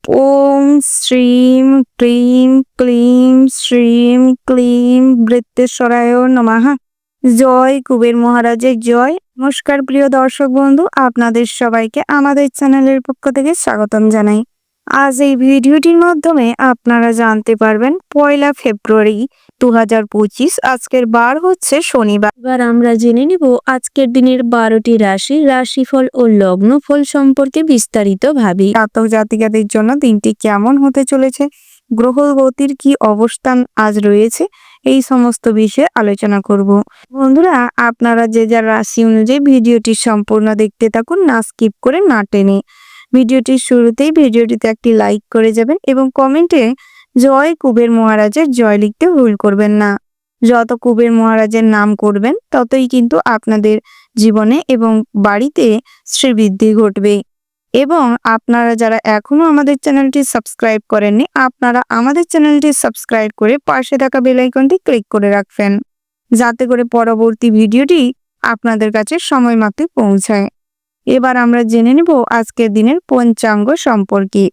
ওম শ্রীম cream claim শ্রীম claim বৃত্তেশ্বরায় নমঃ। জয় কুবের মহারাজের জয়। নমস্কার প্রিয় দর্শক বন্ধু, আপনাদের সবাইকে আমাদের চ্যানেলের পক্ষ থেকে স্বাগতম জানাই। আজ এই ভিডিওটির মাধ্যমে আপনারা জানতে পারবেন 1 ফেব্রুয়ারি 2025, আজকের বার হচ্ছে শনিবার। এবার আমরা জেনে নিব আজকের দিনের 12টি রাশিফল ও লগ্নফল সম্পর্কে বিস্তারিতভাবে। জাতক জাতিকাদের জন্য দিনটি কেমন হতে চলেছে, গ্রহ গতির কি অবস্থান আজ রয়েছে, এই সমস্ত বিষয়ে আলোচনা করব। বন্ধুরা, আপনারা যে যার রাশি অনুযায়ী ভিডিওটি সম্পূর্ণ দেখতে থাকুন, না স্কিপ করে না টেনে। ভিডিওটির শুরুতেই ভিডিওটিতে একটি লাইক করে যাবেন এবং কমেন্টে জয় কুবের মহারাজের জয় লিখতে ভুল করবেন না। যত কুবের মহারাজের নাম করবেন ততই কিন্তু আপনাদের জীবনে এবং বাড়িতে শ্রীবৃদ্ধি ঘটবে। এবং আপনারা যারা এখনো আমাদের চ্যানেলটি সাবস্ক্রাইব করেননি, আপনারা আমাদের চ্যানেলটি সাবস্ক্রাইব করে পাশে থাকা বেল আইকনটি ক্লিক করে রাখবেন, যাতে করে পরবর্তী ভিডিওটি আপনাদের কাছে সময় মতো পৌঁছায়। এবার আমরা জেনে নেব আজকের দিনের পঞ্চাঙ্গ সম্পর্কে।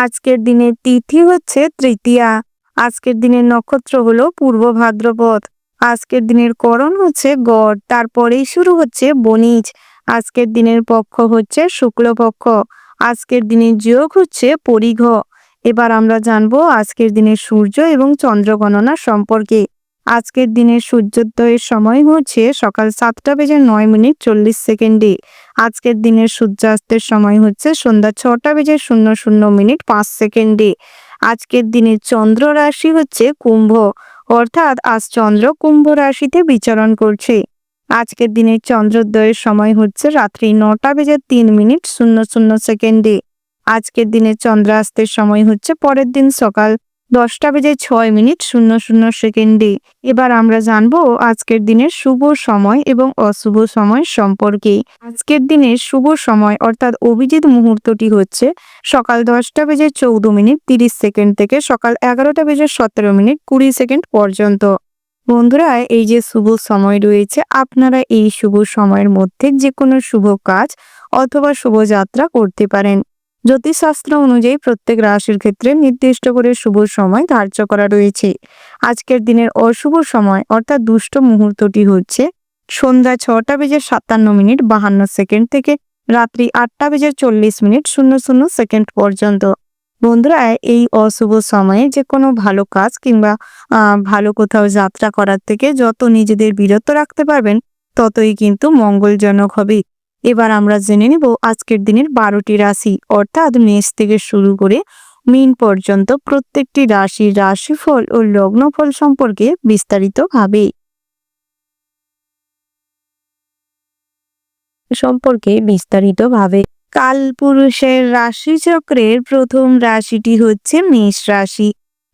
আজকের দিনের তিথি হচ্ছে তৃতীয়া। আজকের দিনের নক্ষত্র হলো পূর্ব ভাদ্রপদ। আজকের দিনের করণ হচ্ছে গড়, তারপরেই শুরু হচ্ছে বণিজ। আজকের দিনের পক্ষ হচ্ছে শুক্লপক্ষ। আজকের দিনের যোগ হচ্ছে পরিঘ। এবার আমরা জানবো আজকের দিনের সূর্য এবং চন্দ্র গণনা সম্পর্কে। আজকের দিনের সূর্যোদয়ের সময় হচ্ছে সকাল 7:09:40। আজকের দিনের সূর্যাস্তের সময় হচ্ছে সন্ধ্যা 6:00:00:05। আজকের দিনের চন্দ্র রাশি হচ্ছে কুম্ভ, অর্থাৎ আজ চন্দ্র কুম্ভ রাশিতে বিচরণ করছে। আজকের দিনের চন্দ্রোদয়ের সময় হচ্ছে রাত্রি 9:03:00। আজকের দিনের চন্দ্রাস্তের সময় হচ্ছে পরের দিন সকাল 10:06:00। এবার আমরা জানবো আজকের দিনের শুভ সময় এবং অশুভ সময় সম্পর্কে। আজকের দিনের শুভ সময় অর্থাৎ অভিজিৎ মুহূর্তটি হচ্ছে সকাল 10:14:30 থেকে সকাল 11:17:20 পর্যন্ত। বন্ধুরা, এই যে শুভ সময় রয়েছে, আপনারা এই শুভ সময়ের মধ্যে যে কোনো শুভ কাজ অথবা শুভযাত্রা করতে পারেন। জ্যোতিষশাস্ত্র অনুযায়ী প্রত্যেক রাশির ক্ষেত্রে নির্দিষ্ট করে শুভ সময় ধার্য করা রয়েছে। আজকের দিনের অশুভ সময় অর্থাৎ দুষ্ট মুহূর্তটি হচ্ছে সন্ধ্যা 6:57:52 থেকে রাত্রি 8:40:00 পর্যন্ত। বন্ধুরা, এই অশুভ সময়ে যে কোনো ভালো কাজ কিংবা ভালো কোথাও যাত্রা করার থেকে যত নিজেদের বিরত রাখতে পারবেন ততই কিন্তু মঙ্গলজনক হবে। এবার আমরা জেনে নেব আজকের দিনের 12টি রাশি অর্থাৎ মেষ থেকে শুরু করে মীন পর্যন্ত প্রত্যেকটি রাশির রাশিফল ও লগ্নফল সম্পর্কে বিস্তারিতভাবে। কালপুরুষের রাশিচক্রের প্রথম রাশিটি হচ্ছে মেষ রাশি।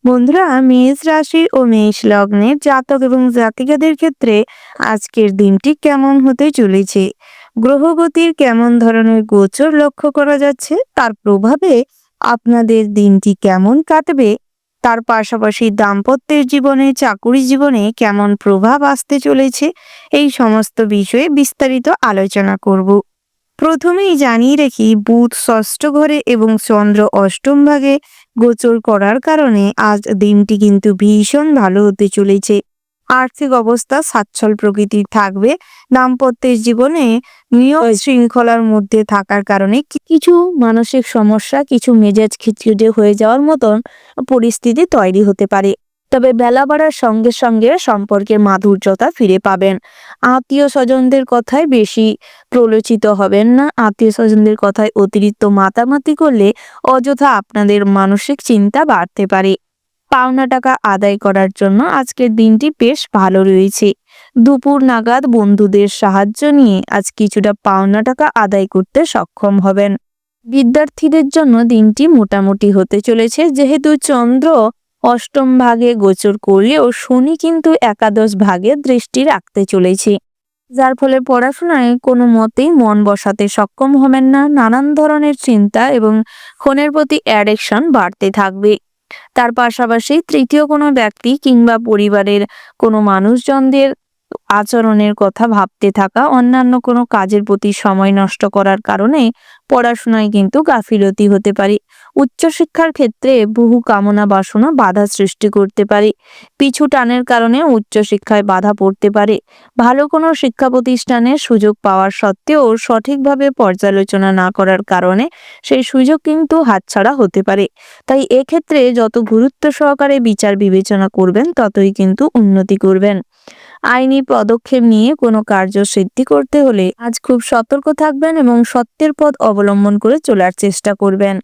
বন্ধুরা, মেষ রাশি ও মেষ লগ্নের জাতক এবং জাতিকাদের ক্ষেত্রে আজকের দিনটি কেমন হতে চলেছে, গ্রহগতির কেমন ধরনের গোচর লক্ষ্য করা যাচ্ছে, তার প্রভাবে আপনাদের দিনটি কেমন কাটবে, তার পাশাপাশি দাম্পত্যের জীবনে, চাকুরি জীবনে কেমন প্রভাব আসতে চলেছে, এই সমস্ত বিষয়ে বিস্তারিত আলোচনা করব। প্রথমেই জানিয়ে রাখি, বুধ ষষ্ঠ ঘরে এবং চন্দ্র অষ্টম ভাগে গোচর করার কারণে আজ দিনটি কিন্তু ভীষণ ভালো হতে চলেছে। আর্থিক অবস্থা সচ্ছল প্রকৃতির থাকবে। দাম্পত্যের জীবনে নিয়ম শৃঙ্খলার মধ্যে থাকার কারণে কিছু মানসিক সমস্যা, কিছু মেজাজ খিটখিটে হয়ে যাওয়ার মতন পরিস্থিতি তৈরি হতে পারে। তবে বেলা বাড়ার সঙ্গে সঙ্গে সম্পর্কের মাধুর্যতা ফিরে পাবেন। আত্মীয় স্বজনদের কথায় বেশি প্রলোচিত হবেন না। আত্মীয় স্বজনদের কথায় অতিরিক্ত মাতামাতি করলে অযথা আপনাদের মানসিক চিন্তা বাড়তে পারে। পাওনা টাকা আদায় করার জন্য আজকের দিনটি বেশ ভালো রয়েছে। দুপুর নাগাদ বন্ধুদের সাহায্য নিয়ে আজ কিছুটা পাওনা টাকা আদায় করতে সক্ষম হবেন। বিদ্যার্থীদের জন্য দিনটি মোটামুটি হতে চলেছে, যেহেতু চন্দ্র অষ্টম ভাগে গোচর করলেও শনি কিন্তু একাদশ ভাগে দৃষ্টি রাখতে চলেছে, যার ফলে পড়াশোনায় কোনো মতেই মন বসাতে সক্ষম হবেন না। নানান ধরনের চিন্তা এবং ফোনের প্রতি অ্যাডিকশন বাড়তে থাকবে। তার পাশাপাশি তৃতীয় কোনো ব্যক্তি কিংবা পরিবারের কোনো মানুষজনদের আচরণের কথা ভাবতে থাকা, অন্যান্য কোনো কাজের প্রতি সময় নষ্ট করার কারণে পড়াশোনায় কিন্তু গাফিলতি হতে পারে। উচ্চশিক্ষার ক্ষেত্রে বহু কামনা বাসনা বাধা সৃষ্টি করতে পারে। পিছু টানের কারণে উচ্চশিক্ষায় বাধা পড়তে পারে। ভালো কোনো শিক্ষা প্রতিষ্ঠানে সুযোগ পাওয়ার সত্ত্বেও সঠিকভাবে পর্যালোচনা না করার কারণে সেই সুযোগ কিন্তু হাতছাড়া হতে পারে। তাই এক্ষেত্রে যত গুরুত্ব সহকারে বিচার বিবেচনা করবেন ততই কিন্তু উন্নতি করবেন। আইনি পদক্ষেপ নিয়ে কোনো কার্যসিদ্ধি করতে হলে আজ খুব সতর্ক থাকবেন এবং সত্যের পথ অবলম্বন করে চলার চেষ্টা করবেন।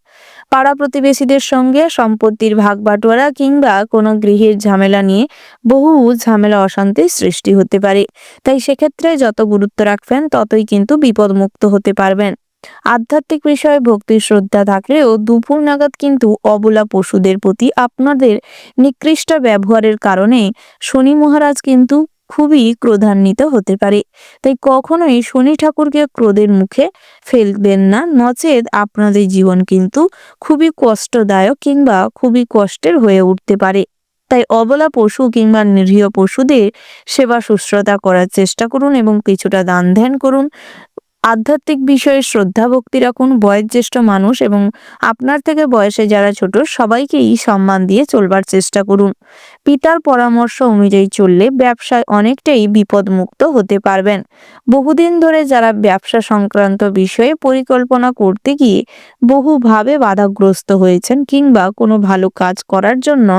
পাড়া প্রতিবেশীদের সঙ্গে সম্পত্তির ভাগ বাটোয়ারা কিংবা কোনো গৃহের ঝামেলা নিয়ে বহু ঝামেলা অশান্তির সৃষ্টি হতে পারে। তাই সেক্ষেত্রে যত গুরুত্ব রাখবেন ততই কিন্তু বিপদমুক্ত হতে পারবেন। আধ্যাত্মিক বিষয়ে ভক্তি শ্রদ্ধা থাকলেও দুপুর নাগাদ কিন্তু অবলা পশুদের প্রতি আপনাদের নিকৃষ্ট ব্যবহারের কারণে শনি মহারাজ কিন্তু খুবই ক্রোধান্বিত হতে পারে। তাই কখনোই শনি ঠাকুরকে ক্রোধের মুখে ফেলবেন না, নচেত আপনাদের জীবন কিন্তু খুবই কষ্টদায়ক কিংবা খুবই কষ্টের হয়ে উঠতে পারে। তাই অবলা পশু কিংবা নিরীহ পশুদের সেবা শুশ্রূষা করার চেষ্টা করুন এবং কিছুটা দান ধ্যান করুন। আধ্যাত্মিক বিষয়ে শ্রদ্ধা ভক্তি রাখুন। বয়োজ্যেষ্ঠ মানুষ এবং আপনার থেকে বয়সে যারা ছোট সবাইকেই সম্মান দিয়ে চলবার চেষ্টা করুন। পিতার পরামর্শ অনুযায়ী চললে ব্যবসায় অনেকটাই বিপদমুক্ত হতে পারবেন। বহুদিন ধরে যারা ব্যবসা সংক্রান্ত বিষয়ে পরিকল্পনা করতে গিয়ে বহুভাবে বাধাগ্রস্ত হয়েছেন কিংবা কোনো ভালো কাজ করার জন্য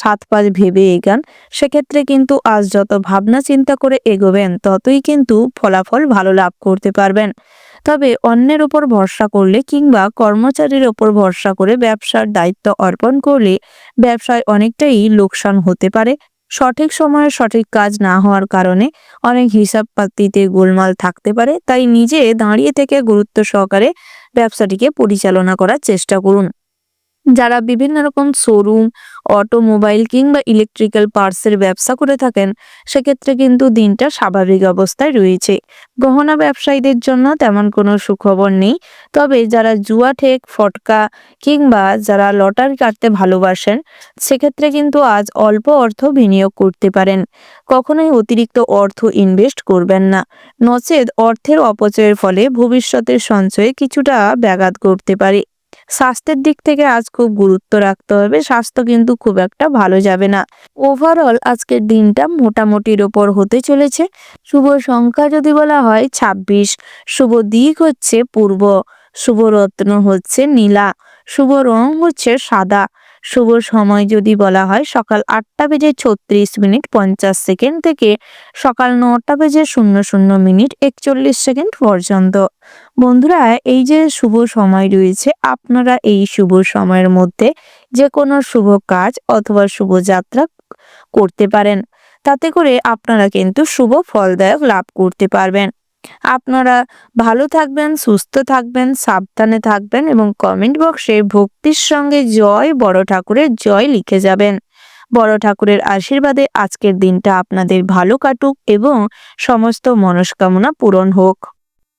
৭ পাঁচ ভেবে এগান, সেক্ষেত্রে কিন্তু আজ যত ভাবনা চিন্তা করে এগোবেন ততই কিন্তু ফলাফল ভালো লাভ করতে পারবেন। তবে অন্যের উপর ভরসা করলে কিংবা কর্মচারীর ওপর ভরসা করে ব্যবসার দায়িত্ব অর্পণ করলে ব্যবসায় অনেকটাই লোকসান হতে পারে। সঠিক সময়ে সঠিক কাজ না হওয়ার কারণে অনেক হিসাব পাতিতে গোলমাল থাকতে পারে। তাই নিজে দাঁড়িয়ে থেকে গুরুত্ব সহকারে ব্যবসাটিকে পরিচালনা করার চেষ্টা করুন। যারা বিভিন্ন রকম শোরুম, অটোমোবাইল কিংবা ইলেকট্রিক্যাল পার্টসের ব্যবসা করে থাকেন সেক্ষেত্রে কিন্তু দিনটা স্বাভাবিক অবস্থায় রয়েছে। গহনা ব্যবসায়ীদের জন্য তেমন কোনো সুখবর নেই। তবে যারা জুয়া, ঠেক, ফটকা কিংবা যারা লটারি কাটতে ভালোবাসেন সেক্ষেত্রে কিন্তু আজ অল্প অর্থ বিনিয়োগ করতে পারেন। কখনোই অতিরিক্ত অর্থ ইনভেস্ট করবেন না, নচেত অর্থের অপচয়ের ফলে ভবিষ্যতের সঞ্চয়ে কিছুটা ব্যাঘাত ঘটতে পারে। স্বাস্থ্যের দিক থেকে আজ খুব গুরুত্ব রাখতে হবে। স্বাস্থ্য কিন্তু খুব একটা ভালো যাবে না। ওভারঅল আজকের দিনটা মোটামুটির ওপর হতে চলেছে। শুভ সংখ্যা যদি বলা হয় ২৬, শুভ দিক হচ্ছে পূর্ব, শুভ রত্ন হচ্ছে নীলা, শুভ রং হচ্ছে সাদা, শুভ সময় যদি বলা হয় সকাল ৮টা বেজে ৩৬ মিনিট ৫০ সেকেন্ড থেকে সকাল ৯টা বেজে ০০ মিনিট ৪১ সেকেন্ড পর্যন্ত। বন্ধুরা, এই যে শুভ সময় রয়েছে আপনারা এই শুভ সময়ের মধ্যে যে কোনো শুভ কাজ অথবা শুভ যাত্রা করতে পারেন। তাতে করে আপনারা কিন্তু শুভ ফলদায়ক লাভ করতে পারবেন। আপনারা ভালো থাকবেন, সুস্থ থাকবেন, সাবধানে থাকবেন এবং কমেন্ট বক্সে ভক্তির সঙ্গে জয় বড় ঠাকুরের জয় লিখে যাবেন। বড় ঠাকুরের আশীর্বাদে আজকের দিনটা আপনাদের ভালো কাটুক এবং সমস্ত মনস্কামনা পূরণ হোক।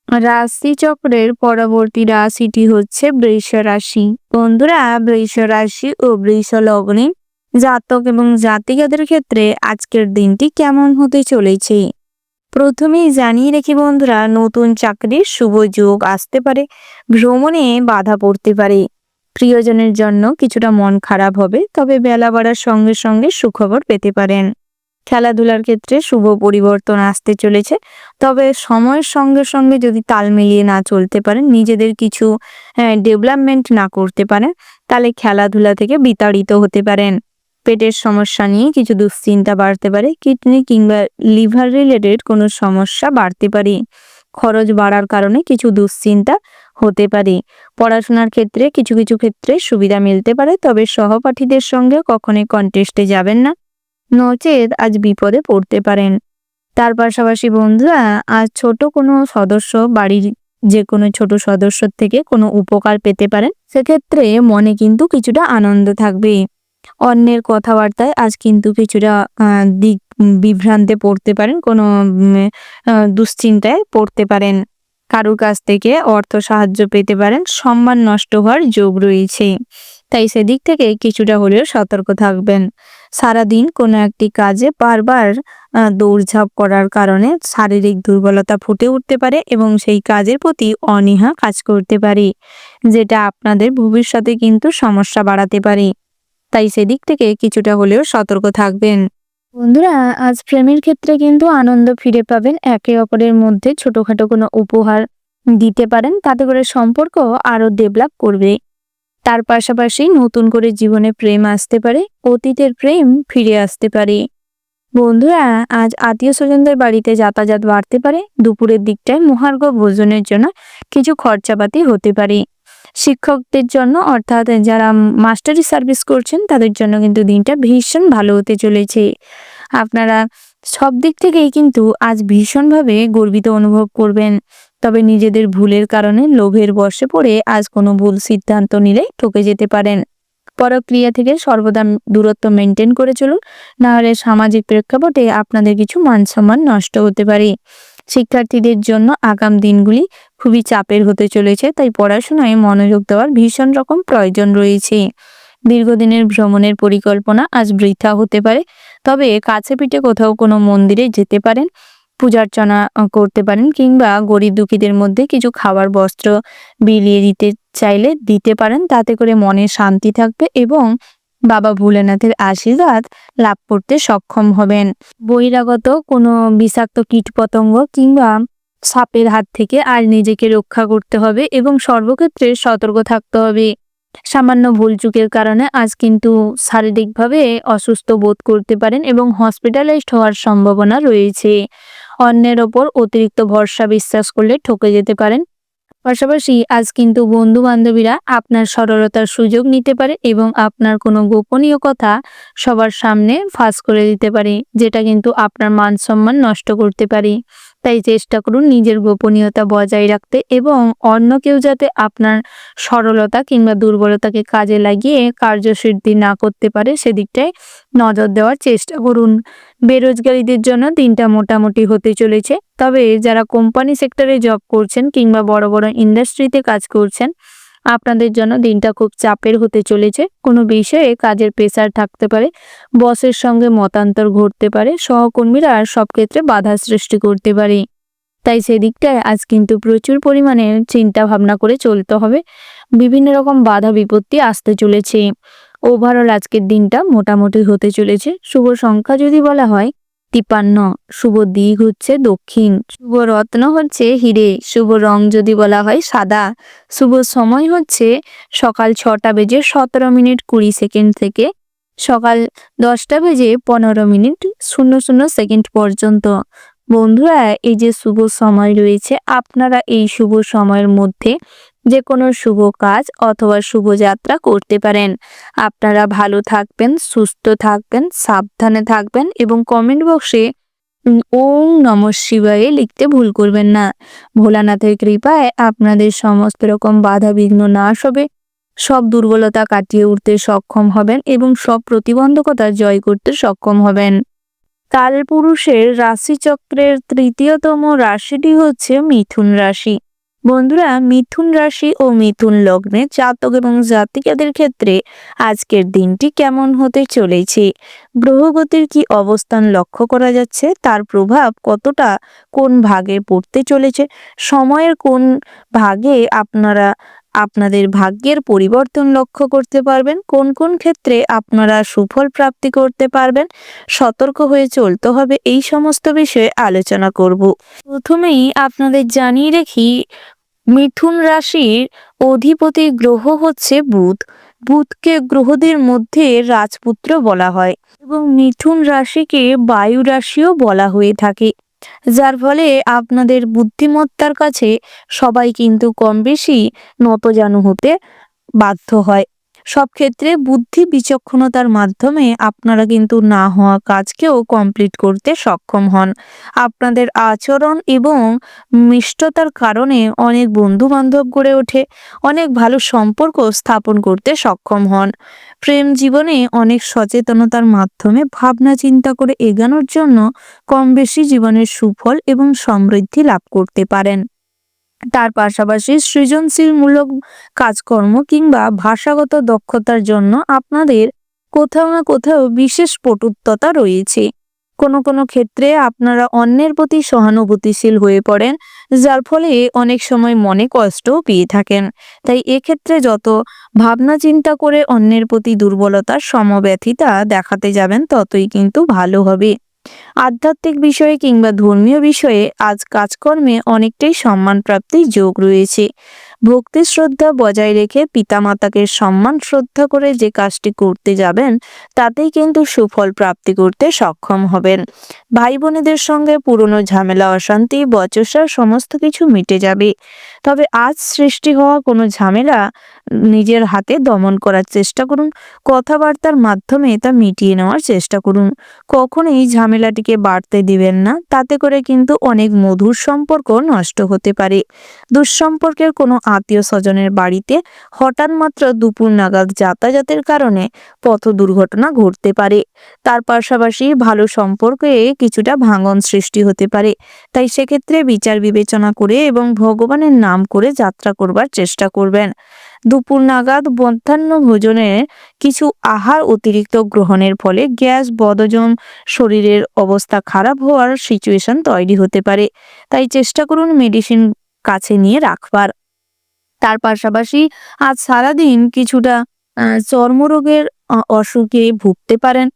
রাশিচক্রের পরবর্তী রাশিটি হচ্ছে বৃষ রাশি। বন্ধুরা, বৃষ রাশি ও বৃষ লগ্নে জাতক এবং জাতিকাদের ক্ষেত্রে আজকের দিনটি কেমন হতে চলেছে প্রথমেই জানিয়ে রেখে বন্ধুরা, নতুন চাকরির শুভ যোগ আসতে পারে, ভ্রমণে বাধা পড়তে পারে, প্রিয়জনের জন্য কিছুটা মন খারাপ হবে, তবে বেলা বাড়ার সঙ্গে সঙ্গে সুখবর পেতে পারেন। খেলাধুলার ক্ষেত্রে শুভ পরিবর্তন আসতে চলেছে, তবে সময়ের সঙ্গে সঙ্গে যদি তাল মিলিয়ে না চলতে পারেন, নিজেদের কিছু ডেভেলপমেন্ট না করতে পারেন, তাহলে খেলাধুলা থেকে বিতাড়িত হতে পারেন। পেটের সমস্যা নিয়ে কিছু দুশ্চিন্তা বাড়তে পারে, কিডনি কিংবা লিভার রিলেটেড কোনো সমস্যা বাড়তে পারে, খরচ বাড়ার কারণে কিছু দুশ্চিন্তা হতে পারে। পড়াশোনার ক্ষেত্রে কিছু কিছু ক্ষেত্রে সুবিধা মিলতে পারে, তবে সহপাঠীদের সঙ্গে কখনোই কন্টেস্টে যাবেন না, নচেত আজ বিপদে পড়তে পারেন। তার পাশাপাশি বন্ধুরা, আজ ছোট কোনো সদস্য বাড়ির যে কোনো ছোট সদস্যর থেকে কোনো উপকার পেতে পারেন, সেক্ষেত্রে মনে কিন্তু কিছুটা আনন্দ থাকবে। অন্যের কথাবার্তায় আজ কিন্তু কিছুটা দিক বিভ্রান্তে পড়তে পারেন, কোনো দুশ্চিন্তায় পড়তে পারেন, কারোর কাছ থেকে অর্থ সাহায্য পেতে পারেন, সম্মান নষ্ট হওয়ার যোগ রয়েছে। তাই সেদিক থেকে কিছুটা হলেও সতর্ক থাকবেন। সারাদিন কোনো একটি কাজে বারবার দৌড়ঝাঁপ করার কারণে শারীরিক দুর্বলতা ফুটে উঠতে পারে এবং সেই কাজের প্রতি অনীহা কাজ করতে পারে। যেটা আপনাদের ভবিষ্যতে কিন্তু সমস্যা বাড়াতে পারে। তাই সেদিক থেকে কিছুটা হলেও সতর্ক থাকবেন। বন্ধুরা, আজ প্রেমের ক্ষেত্রে কিন্তু আনন্দ ফিরে পাবেন। একে অপরের মধ্যে ছোটখাটো কোনো উপহার দিতে পারেন, তাতে করে সম্পর্ক আরো ডেভেলপ করবে। তার পাশাপাশি নতুন করে জীবনে প্রেম আসতে পারে, অতীতের প্রেম ফিরে আসতে পারে। বন্ধুরা, আজ আত্মীয় স্বজনদের বাড়িতে যাতায়াত বাড়তে পারে। দুপুরের দিকটায় মহার্ঘ ভোজনের জন্য কিছু খরচাপাতি হতে পারে। শিক্ষকদের জন্য অর্থাৎ যারা মাস্টারি সার্ভিস করছেন তাদের জন্য কিন্তু দিনটা ভীষণ ভালো হতে চলেছে। আপনারা সব দিক থেকেই কিন্তু আজ ভীষণভাবে গর্বিত অনুভব করবেন। তবে নিজেদের ভুলের কারণে লোভের বশে পড়ে আজ কোনো ভুল সিদ্ধান্ত নিলে ঠকে যেতে পারেন। পরক্রিয়া থেকে সর্বদা দূরত্ব মেনটেন করে চলুন, না হলে সামাজিক প্রেক্ষাপটে আপনাদের কিছু মান সম্মান নষ্ট হতে পারে। শিক্ষার্থীদের জন্য আগাম দিনগুলি খুবই চাপের হতে চলেছে, তাই পড়াশোনায় মনোযোগ দেওয়ার ভীষণ রকম প্রয়োজন রয়েছে। দীর্ঘদিনের ভ্রমণের পরিকল্পনা আজ বৃথা হতে পারে, তবে কাছে পিঠে কোথাও কোনো মন্দিরে যেতে পারেন, পূজার্চনা করতে পারেন, কিংবা গরিব দুঃখীদের মধ্যে কিছু খাবার বস্ত্র বিলিয়ে দিতে চাইলে দিতে পারেন। তাতে করে মনে শান্তি থাকবে এবং বাবা ভোলেনাথের আশীর্বাদ লাভ করতে সক্ষম হবেন। বহিরাগত কোনো বিষাক্ত কীটপতঙ্গ কিংবা সাপের হাত থেকে আজ নিজেকে রক্ষা করতে হবে এবং সর্বক্ষেত্রে সতর্ক থাকতে হবে। সামান্য ভুলচুকের কারণে আজ কিন্তু শারীরিকভাবে অসুস্থ বোধ করতে পারেন এবং হসপিটালাইজড হওয়ার সম্ভাবনা রয়েছে। অন্যের ওপর অতিরিক্ত ভরসা বিশ্বাস করলে ঠকে যেতে পারেন। পাশাপাশি আজ কিন্তু বন্ধু বান্ধবীরা আপনার সরলতার সুযোগ নিতে পারে এবং আপনার কোনো গোপনীয় কথা সবার সামনে ফাঁস করে দিতে পারে, যেটা কিন্তু আপনার মান সম্মান নষ্ট করতে পারে। তাই চেষ্টা করুন নিজের গোপনীয়তা বজায় রাখতে এবং অন্য কেউ যাতে আপনার সরলতা কিংবা দুর্বলতাকে কাজে লাগিয়ে কার্যসিদ্ধি না করতে পারে সেদিকটায় নজর দেওয়ার চেষ্টা করুন। বেরোজগারীদের জন্য দিনটা মোটামুটি হতে চলেছে, তবে যারা কোম্পানি সেক্টরে জব করছেন কিংবা বড় বড় ইন্ডাস্ট্রিতে কাজ করছেন আপনাদের জন্য দিনটা খুব চাপের হতে চলেছে। কোনো বিষয়ে কাজের প্রেসার থাকতে পারে, বসের সঙ্গে মতান্তর ঘটতে পারে, সহকর্মীরা সব ক্ষেত্রে বাধা সৃষ্টি করতে পারে। তাই সেদিকটায় আজ কিন্তু প্রচুর পরিমাণে চিন্তা ভাবনা করে চলতে হবে। বিভিন্ন রকম বাধা বিপত্তি আসতে চলেছে। ওভারঅল আজকের দিনটা মোটামুটি হতে চলেছে। শুভ সংখ্যা যদি বলা হয় 53, শুভ দিক হচ্ছে দক্ষিণ, শুভ রত্ন হচ্ছে হিরে, শুভ রং যদি বলা হয় সাদা, শুভ সময় হচ্ছে সকাল 6:17:20 থেকে সকাল 10:15:00 পর্যন্ত। বন্ধুরা, এই যে শুভ সময় রয়েছে, আপনারা এই শুভ সময়ের মধ্যে যে কোনো শুভ কাজ অথবা শুভযাত্রা করতে পারেন। আপনারা ভালো থাকবেন, সুস্থ থাকবেন, সাবধানে থাকবেন এবং কমেন্ট বক্সে ওম নমঃ শিবায়ে লিখতে ভুল করবেন না। ভোলানাথের কৃপায় আপনাদের সমস্ত রকম বাধা বিঘ্ন নাশ হবে, সব দুর্বলতা কাটিয়ে উঠতে সক্ষম হবেন এবং সব প্রতিবন্ধকতা জয় করতে সক্ষম হবেন। কালপুরুষের রাশিচক্রের তৃতীয়তম রাশিটি হচ্ছে মিথুন রাশি। বন্ধুরা, মিথুন রাশি ও মিথুন লগ্নে জাতক এবং জাতিকাদের ক্ষেত্রে আজকের দিনটি কেমন হতে চলেছে, গ্রহগতির কি অবস্থান লক্ষ্য করা যাচ্ছে, তার প্রভাব কতটা কোন ভাগে পড়তে চলেছে, সময়ের কোন ভাগে আপনারা আপনাদের ভাগ্যের পরিবর্তন লক্ষ্য করতে পারবেন, কোন কোন ক্ষেত্রে আপনারা সুফল প্রাপ্তি করতে পারবেন, সতর্ক হয়ে চলতে হবে, এই সমস্ত বিষয়ে আলোচনা করব। প্রথমেই আপনাদের জানিয়ে রাখি, মিথুন রাশির অধিপতি গ্রহ হচ্ছে বুধ। বুধকে গ্রহদের মধ্যে রাজপুত্র বলা হয় এবং মিথুন রাশিকে বায়ু রাশিও বলা হয়ে থাকে, যার ফলে আপনাদের বুদ্ধিমত্তার কাছে সবাই কিন্তু কম বেশি নতজানু হতে বাধ্য হয়। সব ক্ষেত্রে বুদ্ধি বিচক্ষণতার মাধ্যমে আপনারা কিন্তু না হওয়া কাজকেও কমপ্লিট করতে সক্ষম হন। আপনাদের আচরণ এবং মিষ্টতার কারণে অনেক বন্ধু বান্ধব গড়ে ওঠে, অনেক ভালো সম্পর্ক স্থাপন করতে সক্ষম হন। প্রেম জীবনে অনেক সচেতনতার মাধ্যমে ভাবনা চিন্তা করে এগোনোর জন্য কম বেশি জীবনের সুফল এবং সমৃদ্ধি লাভ করতে পারেন। তার পাশাপাশি সৃজনশীলমূলক কাজকর্ম কিংবা ভাষাগত দক্ষতার জন্য আপনাদের কোথাও না কোথাও বিশেষ পটুত্বতা রয়েছে। কোনো কোনো ক্ষেত্রে আপনারা অন্যের প্রতি সহানুভূতিশীল হয়ে পড়েন, যার ফলে অনেক সময় মনে কষ্টও পেয়ে থাকেন। তাই এক্ষেত্রে যত ভাবনা চিন্তা করে অন্যের প্রতি দুর্বলতার সমব্যথিতা দেখাতে যাবেন ততই কিন্তু ভালো হবে। আধ্যাত্মিক বিষয়ে কিংবা ধর্মীয় বিষয়ে আজ কাজকর্মে অনেকটাই সম্মান প্রাপ্তির যোগ রয়েছে। ভক্তি শ্রদ্ধা বজায় রেখে পিতামাতাকে সম্মান শ্রদ্ধা করে যে কাজটি করতে যাবেন তাতেই কিন্তু সুফল প্রাপ্তি করতে সক্ষম হবেন। ভাই বোনেদের সঙ্গে পুরনো ঝামেলা অশান্তি বচসা সমস্ত কিছু মিটে যাবে। তবে আজ সৃষ্টি হওয়া কোনো ঝামেলা নিজের হাতে দমন করার চেষ্টা করুন। কথাবার্তার মাধ্যমে তা মিটিয়ে নেওয়ার চেষ্টা করুন। কখনোই ঝামেলাটিকে বাড়তে দিবেন না, তাতে করে কিন্তু অনেক মধুর সম্পর্ক নষ্ট হতে পারে। দুঃসম্পর্কের কোনো আত্মীয় স্বজনের বাড়িতে হঠাৎ মাত্র দুপুর নাগাদ যাতায়াতের কারণে পথ দুর্ঘটনা ঘটতে পারে। তার পাশাপাশি ভালো সম্পর্কে কিছুটা ভাঙন সৃষ্টি হতে পারে। তাই সেক্ষেত্রে বিচার বিবেচনা করে এবং ভগবানের নাম করে যাত্রা করবার চেষ্টা করবেন। দুপুর নাগাদ মধ্যাহ্ন ভোজনে কিছু আহার অতিরিক্ত গ্রহণের ফলে গ্যাস বদহজম শরীরের অবস্থা খারাপ হওয়ার সিচুয়েশন তৈরি হতে পারে। তাই চেষ্টা করুন মেডিসিন কাছে নিয়ে রাখবার। তার পাশাপাশি আজ সারাদিন কিছুটা চর্মরোগের অসুখে ভুগতে পারেন।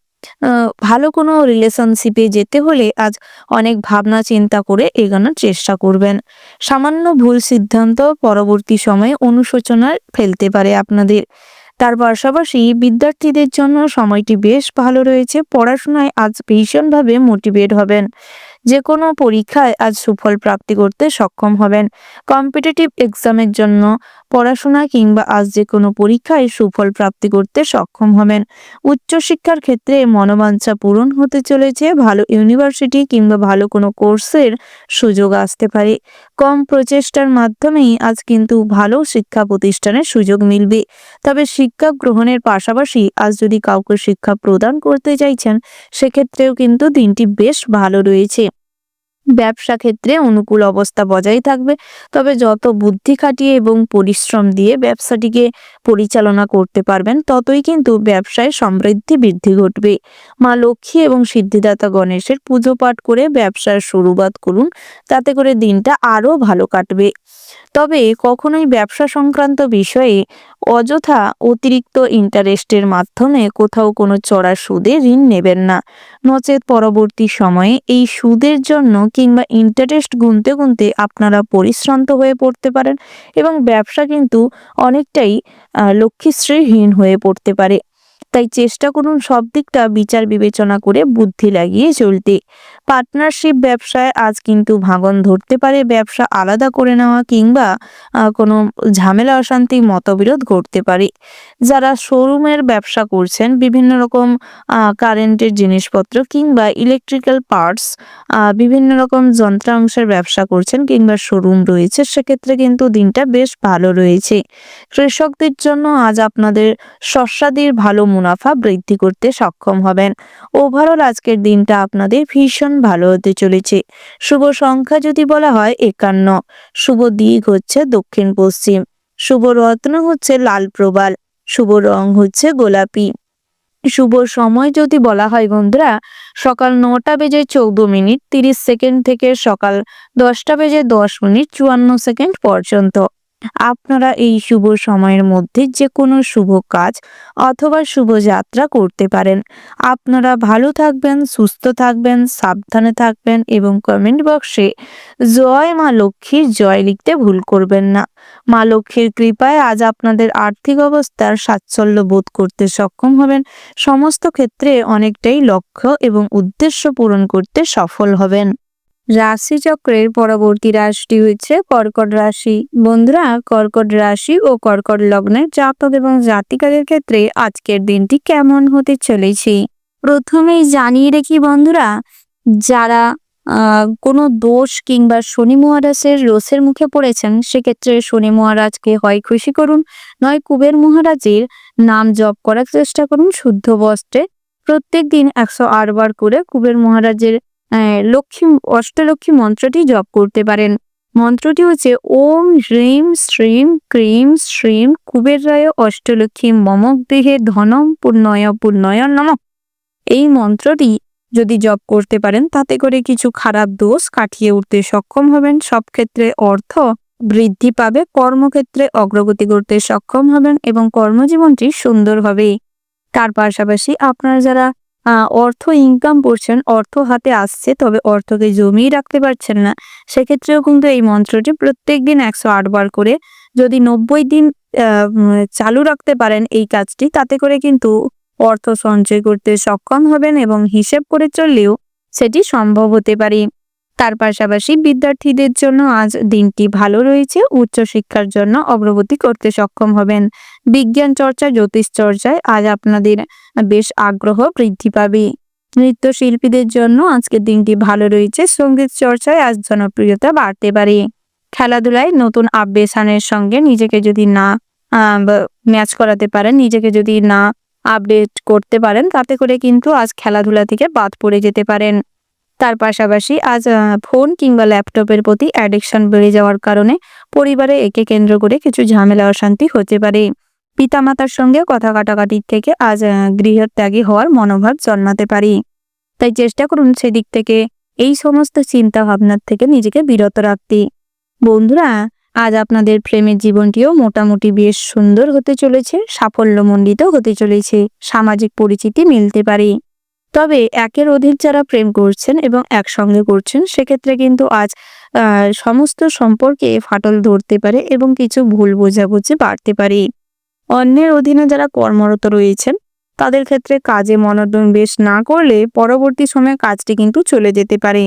ভালো কোনো রিলেশনশিপে যেতে হলে আজ অনেক ভাবনা চিন্তা করে এগোনোর চেষ্টা করবেন। সামান্য ভুল সিদ্ধান্ত পরবর্তী সময়ে অনুশোচনায় ফেলতে পারে আপনাদের। তার পাশাপাশি বিদ্যার্থীদের জন্য সময়টি বেশ ভালো রয়েছে। পড়াশোনায় আজ ভীষণভাবে মোটিভেট হবেন। যে কোনো পরীক্ষায় আজ সুফল প্রাপ্তি করতে সক্ষম হবেন। কম্পিটিটিভ এক্সামের জন্য পড়াশোনা কিংবা আজ যে কোনো পরীক্ষায় সুফল প্রাপ্তি করতে সক্ষম হবেন। উচ্চশিক্ষার ক্ষেত্রে মনোবাঞ্ছা পূরণ হতে চলেছে। ভালো ইউনিভার্সিটি কিংবা ভালো কোনো কোর্সের সুযোগ আসতে পারে। কম প্রচেষ্টার মাধ্যমেই আজ কিন্তু ভালো শিক্ষা প্রতিষ্ঠানের সুযোগ মিলবে। তবে শিক্ষা গ্রহণের পাশাপাশি আজ যদি কাউকে শিক্ষা প্রদান করতে চাইছেন সেক্ষেত্রেও কিন্তু দিনটি বেশ ভালো রয়েছে। ব্যবসা ক্ষেত্রে অনুকূল অবস্থা বজায় থাকবে। তবে যত বুদ্ধি খাটিয়ে এবং পরিশ্রম দিয়ে ব্যবসাটিকে পরিচালনা করতে পারবেন ততই কিন্তু ব্যবসায় সমৃদ্ধি বৃদ্ধি ঘটবে। মা লক্ষ্মী এবং সিদ্ধিদাতা গণেশের পুজো পাঠ করে ব্যবসার শুরুয়াত করুন, তাতে করে দিনটা আরো ভালো কাটবে। তবে কখনোই ব্যবসা সংক্রান্ত বিষয়ে অযথা অতিরিক্ত ইন্টারেস্টের মাধ্যমে কোথাও কোনো চড়া সুদে ঋণ নেবেন না। নচেত পরবর্তী সময়ে এই সুদের জন্য কিংবা ইন্টারেস্ট গুনতে গুনতে আপনারা পরিশ্রান্ত হয়ে পড়তে পারেন এবং ব্যবসা কিন্তু অনেকটাই লক্ষ্মীশ্রীহীন হয়ে পড়তে পারে। তাই চেষ্টা করুন সব দিকটা বিচার বিবেচনা করে বুদ্ধি লাগিয়ে চলতে। পার্টনারশিপ ব্যবসায় আজ কিন্তু ভাঙন ধরতে পারে। ব্যবসা আলাদা করে নেওয়া কিংবা কোনো ঝামেলা অশান্তি মতবিরোধ ঘটতে পারে। যারা শোরুমের ব্যবসা করছেন বিভিন্ন রকম কারেন্টের জিনিসপত্র কিংবা ইলেকট্রিক্যাল পার্টস বিভিন্ন রকম যন্ত্রাংশের ব্যবসা করছেন কিংবা শোরুম রয়েছে সেক্ষেত্রে কিন্তু দিনটা বেশ ভালো রয়েছে। কৃষকদের জন্য আজ আপনাদের শস্যাদির ভালো মুনাফা বৃদ্ধি করতে সক্ষম হবেন। ওভারঅল আজকের দিনটা আপনাদের ভীষণ ভালো হতে চলেছে। শুভ সংখ্যা যদি বলা হয় 51, শুভ দিক হচ্ছে দক্ষিণ পশ্চিম, শুভ রত্ন হচ্ছে লাল প্রবাল, শুভ রং হচ্ছে গোলাপি। শুভ সময় যদি বলা হয় বন্ধুরা সকাল 9:14:30 থেকে সকাল 10:10:54 পর্যন্ত। আপনারা এই শুভ সময়ের মধ্যে যে কোনো শুভ কাজ অথবা শুভ যাত্রা করতে পারেন। আপনারা ভালো থাকবেন, সুস্থ থাকবেন, সাবধানে থাকবেন এবং কমেন্ট বক্সে জয় মা লক্ষ্মীর জয় লিখতে ভুল করবেন না। মা লক্ষ্মীর কৃপায় আজ আপনাদের আর্থিক অবস্থার স্বাচ্ছল্য বোধ করতে সক্ষম হবেন। সমস্ত ক্ষেত্রে অনেকটাই লক্ষ্য এবং উদ্দেশ্য পূরণ করতে সফল হবেন। রাশিচক্রের পরবর্তী রাশিটি হচ্ছে কর্কট রাশি। বন্ধুরা কর্কট রাশি ও কর্কট লগ্নের জাতক এবং জাতিকাদের ক্ষেত্রে আজকের দিনটি কেমন হতে চলেছে প্রথমেই জানিয়ে রেখি বন্ধুরা, যারা কোনো দোষ কিংবা শনি মহারাজের রোষের মুখে পড়েছেন সেক্ষেত্রে শনি মহারাজকে হয় খুশি করুন নয় কুবের মহারাজের নাম জপ করার চেষ্টা করুন শুদ্ধ বস্ত্রে। প্রত্যেক দিন 108 বার করে কুবের মহারাজের লক্ষ্মী অষ্টলক্ষ্মী মন্ত্রটি জপ করতে পারেন। মন্ত্রটি হচ্ছে ওম হ্রিম শ্রীম ক্রিম শ্রীম কুবেরায় অষ্টলক্ষ্মী মম গৃহে ধনম পূর্ণয় পূর্ণয় নমঃ। এই মন্ত্রটি যদি জব করতে পারেন তাতে করে কিছু খারাপ দোষ কাটিয়ে উঠতে সক্ষম হবেন। সব ক্ষেত্রে অর্থ বৃদ্ধি পাবে, কর্মক্ষেত্রে অগ্রগতি করতে সক্ষম হবেন এবং কর্মজীবনটি সুন্দর হবে। তার পাশাপাশি আপনারা যারা অর্থ ইনকাম করছেন, অর্থ হাতে আসছে তবে অর্থকে জমিয়ে রাখতে পারছেন না, সেক্ষেত্রেও কিন্তু এই মন্ত্রটি প্রত্যেকদিন 108 বার করে যদি 90 দিন চালু রাখতে পারেন এই কাজটি, তাতে করে কিন্তু অর্থ সঞ্চয় করতে সক্ষম হবেন এবং হিসেব করে চললেও সেটি সম্ভব হতে পারে। তার পাশাপাশি বিদ্যার্থীদের জন্য আজ দিনটি ভালো রয়েছে। উচ্চশিক্ষার জন্য অগ্রগতি করতে সক্ষম হবেন। বিজ্ঞান চর্চা, জ্যোতিষ চর্চায় আজ আপনাদের বেশ আগ্রহ বৃদ্ধি পাবে। নৃত্যশিল্পীদের জন্য আজকের দিনটি ভালো রয়েছে। সঙ্গীত চর্চায় আজ জনপ্রিয়তা বাড়তে পারে। খেলাধুলায় নতুন আপডেশনের সঙ্গে নিজেকে যদি না ম্যাচ করাতে পারেন, নিজেকে যদি না আপডেট করতে পারেন, তাতে করে কিন্তু আজ খেলাধুলা থেকে বাদ পড়ে যেতে পারেন। তার পাশাপাশি আজ ফোন কিংবা ল্যাপটপের প্রতি অ্যাডিকশন বেড়ে যাওয়ার কারণে পরিবারে একে কেন্দ্র করে কিছু ঝামেলা অশান্তি হতে পারে। পিতামাতার সঙ্গে কথা কাটাকাটির থেকে আজ গৃহত্যাগী হওয়ার মনোভাব জন্মাতে পারে। তাই চেষ্টা করুন সেদিক থেকে এই সমস্ত চিন্তা ভাবনার থেকে নিজেকে বিরত রাখতে। বন্ধুরা, আজ আপনাদের প্রেমের জীবনটিও মোটামুটি বেশ সুন্দর হতে চলেছে, সাফল্যমণ্ডিত হতে চলেছে। সামাজিক পরিচিতি মিলতে পারে। তবে একের অধিক যারা প্রেম করছেন এবং একসঙ্গে করছেন, সেক্ষেত্রে কিন্তু আজ সমস্ত সম্পর্কে ফাটল ধরতে পারে এবং কিছু ভুল বোঝাবুঝি বাড়তে পারে। অন্যের অধীনে যারা কর্মরত রয়েছেন তাদের ক্ষেত্রে কাজে মনোনিবেশ না করলে পরবর্তী সময়ে কাজটি কিন্তু চলে যেতে পারে।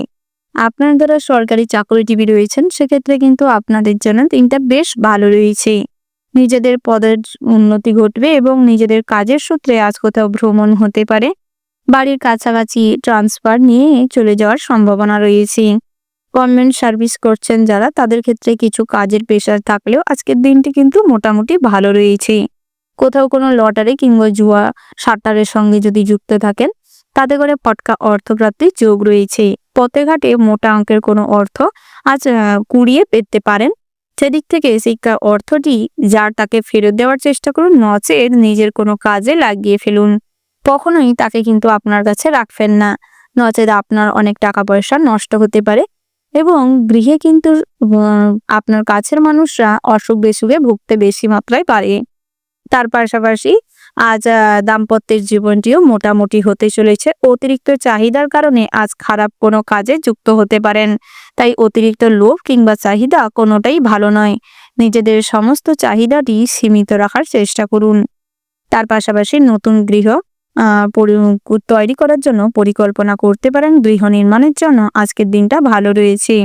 আপনার যারা সরকারি চাকরিজীবী রয়েছেন সেক্ষেত্রে কিন্তু আপনাদের জন্য দিনটা বেশ ভালো রয়েছে। নিজেদের পদের উন্নতি ঘটবে এবং নিজেদের কাজের সূত্রে আজ কোথাও ভ্রমণ হতে পারে। বাড়ির কাছাকাছি ট্রান্সফার নিয়ে চলে যাওয়ার সম্ভাবনা রয়েছে। গভর্নমেন্ট সার্ভিস করছেন যারা, তাদের ক্ষেত্রে কিছু কাজের প্রেশার থাকলেও আজকের দিনটি কিন্তু মোটামুটি ভালো রয়েছে। কোথাও কোনো লটারি কিংবা জুয়া সাঁতারের সঙ্গে যদি যুক্ত থাকেন, তাতে করে ফটকা অর্থপ্রাপ্তির যোগ রয়েছে। পথে ঘাটে মোটা অঙ্কের কোনো অর্থ আজ কুড়িয়ে পেতে পারেন। সেদিক থেকে শিক্ষা অর্থটি যার তাকে ফেরত দেওয়ার চেষ্টা করুন, নচেত নিজের কোনো কাজে লাগিয়ে ফেলুন। কখনোই তাকে কিন্তু আপনার কাছে রাখবেন না, নচেত আপনার অনেক টাকা পয়সা নষ্ট হতে পারে এবং গৃহে কিন্তু আপনার কাছের মানুষরা অসুখ বিসুখে ভুগতে বেশি মাত্রায় পারে। তার পাশাপাশি আজ দাম্পত্যের জীবনটিও মোটামুটি হতে চলেছে। অতিরিক্ত চাহিদার কারণে আজ খারাপ কোনো কাজে যুক্ত হতে পারেন। তাই অতিরিক্ত লোভ কিংবা চাহিদা কোনোটাই ভালো নয়। নিজেদের সমস্ত চাহিদাটি সীমিত রাখার চেষ্টা করুন। তার পাশাপাশি নতুন গৃহ তৈরি করার জন্য পরিকল্পনা করতে পারেন। গৃহ নির্মাণের জন্য আজকের দিনটা ভালো রয়েছে।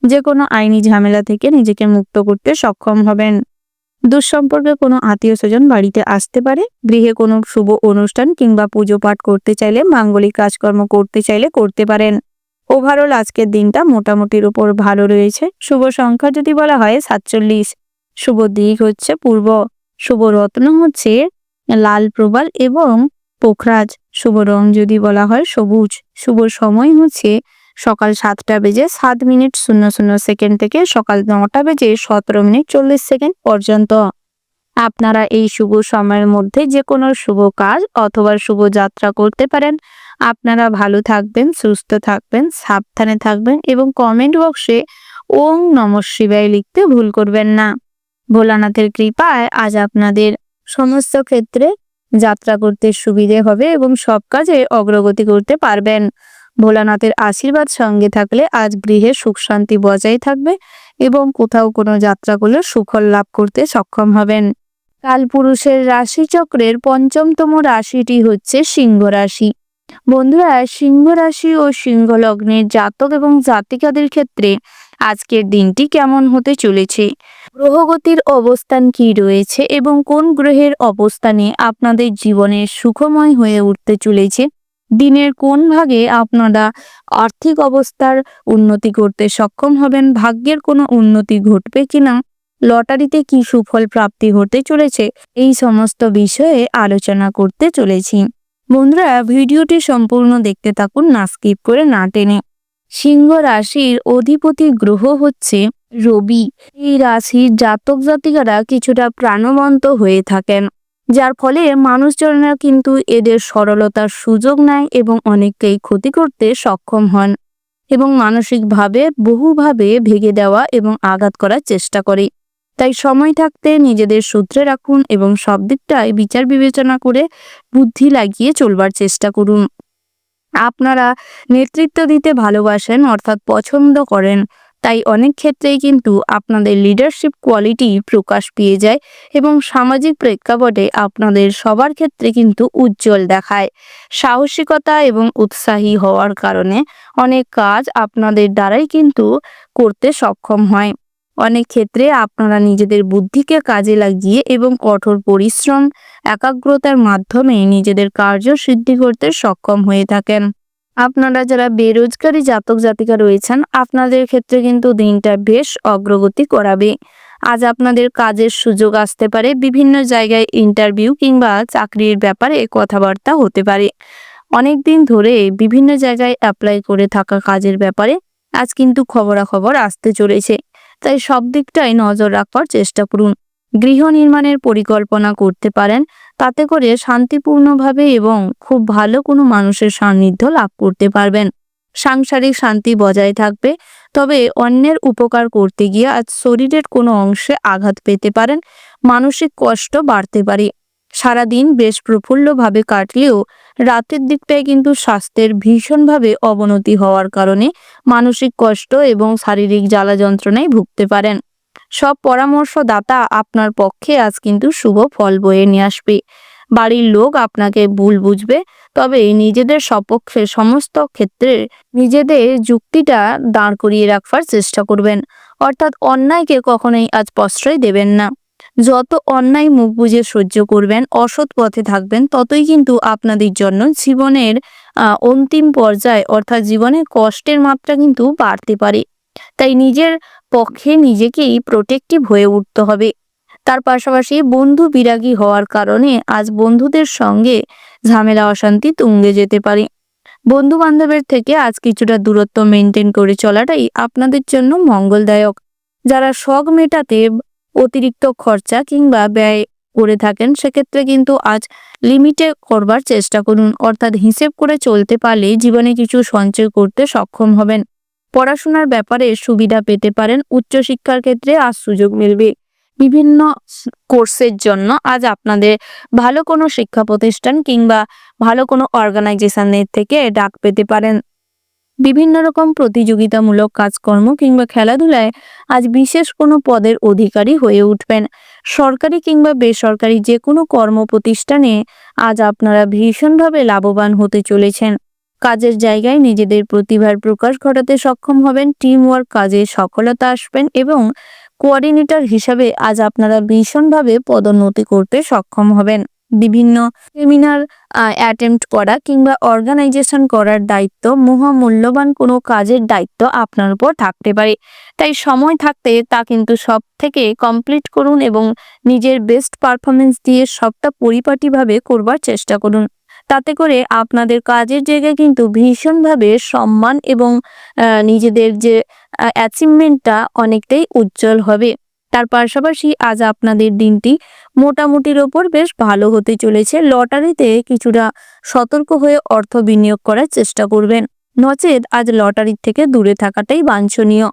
যে কোনো আইনি ঝামেলা থেকে নিজেকে মুক্ত করতে সক্ষম হবেন। দুঃসম্পর্কে কোনো আত্মীয় স্বজন বাড়িতে আসতে পারে। গৃহে কোনো শুভ অনুষ্ঠান কিংবা পুজো পাঠ করতে চাইলে, মাঙ্গলিক কাজকর্ম করতে চাইলে করতে পারেন। ওভারঅল আজকের দিনটা মোটামুটির উপর ভালো রয়েছে। শুভ সংখ্যা যদি বলা হয় 47, শুভ দিক হচ্ছে পূর্ব, শুভ রত্ন হচ্ছে লাল প্রবাল এবং পোখরাজ, শুভ রং যদি বলা হয় সবুজ, শুভ সময় হচ্ছে সকাল 7:07:00 থেকে সকাল 9:17:40 পর্যন্ত। আপনারা এই শুভ সময়ের মধ্যে যে কোনো শুভ কাজ অথবা শুভ যাত্রা করতে পারেন। আপনারা ভালো থাকবেন, সুস্থ থাকবেন, সাবধানে থাকবেন এবং কমেন্ট বক্সে ওং নমঃ শিবায় লিখতে ভুল করবেন না। ভোলানাথের কৃপায় আজ আপনাদের সমস্ত ক্ষেত্রে যাত্রা করতে সুবিধে হবে এবং সব কাজে অগ্রগতি করতে পারবেন। ভোলানাথের আশীর্বাদ সঙ্গে থাকলে আজ গৃহে সুখ শান্তি বজায় থাকবে এবং কোথাও কোনো যাত্রা করলে সুফল লাভ করতে সক্ষম হবেন। কালপুরুষের রাশিচক্রের ৫ম রাশিটি হচ্ছে সিংহ রাশি। বন্ধুরা, সিংহ রাশি ও সিংহ লগ্নের জাতক এবং জাতিকাদের ক্ষেত্রে আজকের দিনটি কেমন হতে চলেছে, গ্রহগতির অবস্থান কি রয়েছে এবং কোন গ্রহের অবস্থানে আপনাদের জীবনের সুখময় হয়ে উঠতে চলেছে, দিনের কোন ভাগে আপনারা আর্থিক অবস্থার উন্নতি করতে সক্ষম হবেন, ভাগ্যের কোনো উন্নতি ঘটবে কিনা, লটারিতে কি সুফল প্রাপ্তি হতে চলেছে, এই সমস্ত বিষয়ে আলোচনা করতে চলেছি। বন্ধুরা, ভিডিওটি সম্পূর্ণ দেখতে থাকুন, না স্কিপ করে, না টেনে। সিংহ রাশির অধিপতি গ্রহ হচ্ছে রবি। এই রাশির জাতক জাতিকারা কিছুটা প্রাণবন্ত হয়ে থাকেন। যার ফলে মানুষজনেরা কিন্তু এদের সরলতার সুযোগ নেয় এবং অনেককেই ক্ষতি করতে সক্ষম হন এবং মানসিকভাবে বহুভাবে ভেঙে দেওয়া এবং আঘাত করার চেষ্টা করে। তাই সময় থাকতে নিজেদের সূত্রে রাখুন এবং সব দিকটাই বিচার বিবেচনা করে বুদ্ধি লাগিয়ে চলবার চেষ্টা করুন। আপনারা নেতৃত্ব দিতে ভালোবাসেন অর্থাৎ পছন্দ করেন, তাই অনেক ক্ষেত্রেই কিন্তু আপনাদের লিডারশিপ কোয়ালিটি প্রকাশ পেয়ে যায় এবং সামাজিক প্রেক্ষাপটে আপনাদের সবার ক্ষেত্রে কিন্তু উজ্জ্বল দেখায়। সাহসিকতা এবং উৎসাহী হওয়ার কারণে অনেক কাজ আপনাদের দ্বারাই কিন্তু করতে সক্ষম হয়। অনেক ক্ষেত্রে আপনারা নিজেদের বুদ্ধিকে কাজে লাগিয়ে এবং কঠোর পরিশ্রম একাগ্রতার মাধ্যমে নিজেদের কার্য সিদ্ধি করতে সক্ষম হয়ে থাকেন। আপনারা যারা বেরোজগারি জাতক জাতিকা রয়েছেন, আপনাদের ক্ষেত্রে কিন্তু দিনটা বেশ অগ্রগতি করাবে। আজ আপনাদের কাজের সুযোগ আসতে পারে, বিভিন্ন জায়গায় ইন্টারভিউ কিংবা চাকরির ব্যাপারে কথাবার্তা হতে পারে। অনেক দিন ধরে বিভিন্ন জায়গায় অ্যাপ্লাই করে থাকা কাজের ব্যাপারে আজ কিন্তু খবরাখবর আসতে চলেছে, তাই সব দিকটাই নজর রাখবার চেষ্টা করুন। গৃহ নির্মাণের পরিকল্পনা করতে পারেন, তাতে করে শান্তিপূর্ণভাবে এবং খুব ভালো কোনো মানুষের সান্নিধ্য লাভ করতে পারবেন। সাংসারিক শান্তি বজায় থাকবে, তবে অন্যের উপকার করতে গিয়ে আজ শরীরের কোনো অংশে আঘাত পেতে পারেন, মানসিক কষ্ট বাড়তে পারে। সারাদিন বেশ প্রফুল্লভাবে কাটলেও রাতের দিকটায় কিন্তু স্বাস্থ্যের ভীষণভাবে অবনতি হওয়ার কারণে মানসিক কষ্ট এবং শারীরিক জ্বালা যন্ত্রণায় ভুগতে পারেন। সব পরামর্শদাতা আপনার পক্ষে আজ কিন্তু শুভ ফল বয়ে নিয়ে আসবে। বাড়ির লোক আপনাকে ভুল বুঝবে, তবে নিজেদের সপক্ষে সমস্ত ক্ষেত্রে নিজেদের যুক্তিটা দাঁড় করিয়ে রাখবার চেষ্টা করবেন, অর্থাৎ অন্যায়কে কখনোই আজ প্রশ্রয় দেবেন না। যত অন্যায় মুখ বুজে সহ্য করবেন, অসৎ পথে থাকবেন, ততই কিন্তু আপনাদের জন্য জীবনের অন্তিম পর্যায়ে অর্থাৎ জীবনের কষ্টের মাত্রা কিন্তু বাড়তে পারে। তাই নিজের পক্ষে নিজেকেই প্রোটেক্টিভ হয়ে উঠতে হবে। তার পাশাপাশি বন্ধু বিরাগী হওয়ার কারণে আজ বন্ধুদের সঙ্গে ঝামেলা অশান্তি তুঙ্গে যেতে পারে। বন্ধু বান্ধবের থেকে আজ কিছুটা দূরত্ব মেনটেন করে চলাটাই আপনাদের জন্য মঙ্গলদায়ক। যারা শখ মেটাতে অতিরিক্ত খরচা কিংবা ব্যয় করে থাকেন, সেক্ষেত্রে কিন্তু আজ লিমিটে করবার চেষ্টা করুন, অর্থাৎ হিসেব করে চলতে পারলে জীবনে কিছু সঞ্চয় করতে সক্ষম হবেন। পড়াশোনার ব্যাপারে সুবিধা পেতে পারেন, উচ্চশিক্ষার ক্ষেত্রে আজ সুযোগ মিলবে। বিভিন্ন কোর্সের জন্য আজ আপনাদের ভালো কোনো শিক্ষা প্রতিষ্ঠান কিংবা ভালো কোনো অর্গানাইজেশনের থেকে ডাক পেতে পারেন। বিভিন্ন রকম প্রতিযোগিতামূলক কাজকর্ম কিংবা খেলাধুলায় আজ বিশেষ কোনো পদের অধিকারী হয়ে উঠবেন। সরকারি কিংবা বেসরকারি যে কোনো কর্ম প্রতিষ্ঠানে আজ আপনারা ভীষণভাবে লাভবান হতে চলেছেন। কাজের জায়গায় নিজেদের প্রতিভার প্রকাশ ঘটাতে সক্ষম হবেন, টিম ওয়ার্ক কাজে সফলতা আসবেন এবং কোঅর্ডিনেটর হিসাবে আজ আপনারা ভীষণভাবে পদোন্নতি করতে সক্ষম হবেন। বিভিন্ন সেমিনার অ্যাটেম্প্ট করা কিংবা অর্গানাইজেশন করার দায়িত্ব, মহামূল্যবান কোনো কাজের দায়িত্ব আপনার উপর থাকতে পারে। তাই সময় থাকতে তা কিন্তু সব থেকে কমপ্লিট করুন এবং নিজের বেস্ট পারফরমেন্স দিয়ে সবটা পরিপাটিভাবে করবার চেষ্টা করুন। তাতে করে আপনাদের কাজের জায়গায় কিন্তু ভীষণভাবে সম্মান এবং নিজেদের যে অ্যাচিভমেন্টটা অনেকটাই উজ্জ্বল হবে। তার পাশাপাশি আজ আপনাদের দিনটি মোটামুটির ওপর বেশ ভালো হতে চলেছে। লটারিতে কিছুটা সতর্ক হয়ে অর্থ বিনিয়োগ করার চেষ্টা করবেন, নচেত আজ লটারির থেকে দূরে থাকাটাই বাঞ্ছনীয়।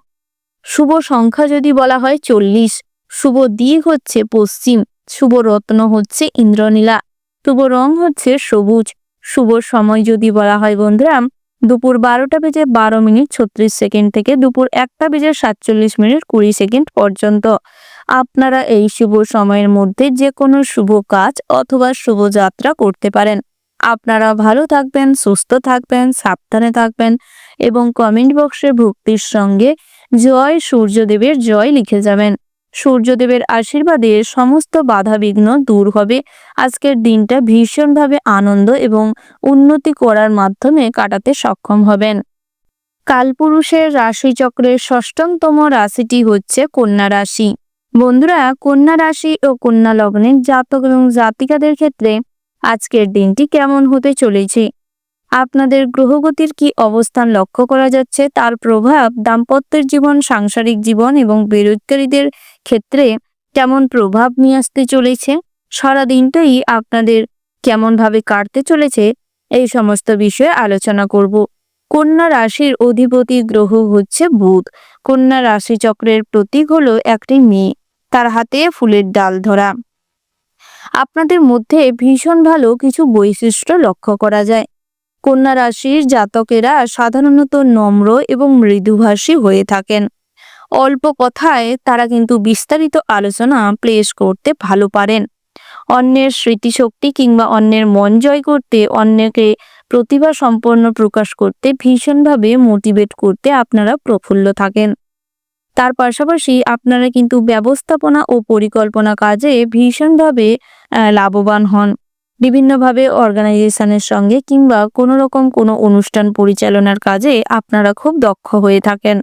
শুভ সংখ্যা যদি বলা হয় 40, শুভ দিক হচ্ছে পশ্চিম, শুভ রত্ন হচ্ছে ইন্দ্রনীলা, শুভ রং হচ্ছে সবুজ। শুভ সময় যদি বলা হয় বন্ধুরা, দুপুর 12:12:36 থেকে দুপুর 1:47:20 পর্যন্ত। আপনারা এই শুভ সময়ের মধ্যে যে কোনো শুভ কাজ অথবা শুভ যাত্রা করতে পারেন। আপনারা ভালো থাকবেন, সুস্থ থাকবেন, সাবধানে থাকবেন এবং কমেন্ট বক্সে ভক্তির সঙ্গে জয় সূর্যদেবের জয় লিখে যাবেন। সূর্যদেবের আশীর্বাদে সমস্ত বাধাবিঘ্ন দূর হবে। আজকের দিনটা ভীষণভাবে আনন্দ এবং উন্নতি করার মাধ্যমে কাটাতে সক্ষম হবেন। কালপুরুষের রাশিচক্রের ষষ্ঠতম রাশিটি হচ্ছে কন্যা রাশি। বন্ধুরা, কন্যা রাশি ও কন্যা লগ্নের জাতক এবং জাতিকাদের ক্ষেত্রে আজকের দিনটি কেমন হতে চলেছে, আপনাদের গ্রহগতির কি অবস্থান লক্ষ্য করা যাচ্ছে, তার প্রভাব দাম্পত্যের জীবন, সাংসারিক জীবন এবং বেরোজগারীদের ক্ষেত্রে কেমন প্রভাব নিয়ে আসতে চলেছে, সারা দিনটাই আপনাদের কেমনভাবে কাটতে চলেছে এই সমস্ত বিষয়ে আলোচনা করব। কন্যা রাশির অধিপতি গ্রহ হচ্ছে বুধ। কন্যা রাশি চক্রের প্রতীক হলো একটি মেয়ে, তার হাতে ফুলের ডাল ধরা। আপনাদের মধ্যে ভীষণ ভালো কিছু বৈশিষ্ট্য লক্ষ্য করা যায়। কন্যা রাশির জাতকেরা সাধারণত নম্র এবং মৃদুভাষী হয়ে থাকেন। অল্প কথায় তারা কিন্তু বিস্তারিত আলোচনা পেশ করতে ভালো পারেন। অন্যের স্মৃতিশক্তি কিংবা অন্যের মন জয় করতে, অন্যকে প্রতিভা সম্পন্ন প্রকাশ করতে, ভীষণভাবে মোটিভেট করতে আপনারা প্রফুল্ল থাকেন। তার পাশাপাশি আপনারা কিন্তু ব্যবস্থাপনা ও পরিকল্পনা কাজে ভীষণভাবে লাভবান হন। বিভিন্নভাবে অর্গানাইজেশনের সঙ্গে কিংবা কোনো অনুষ্ঠান পরিচালনার কাজে আপনারা খুব দক্ষ হয়ে থাকেন।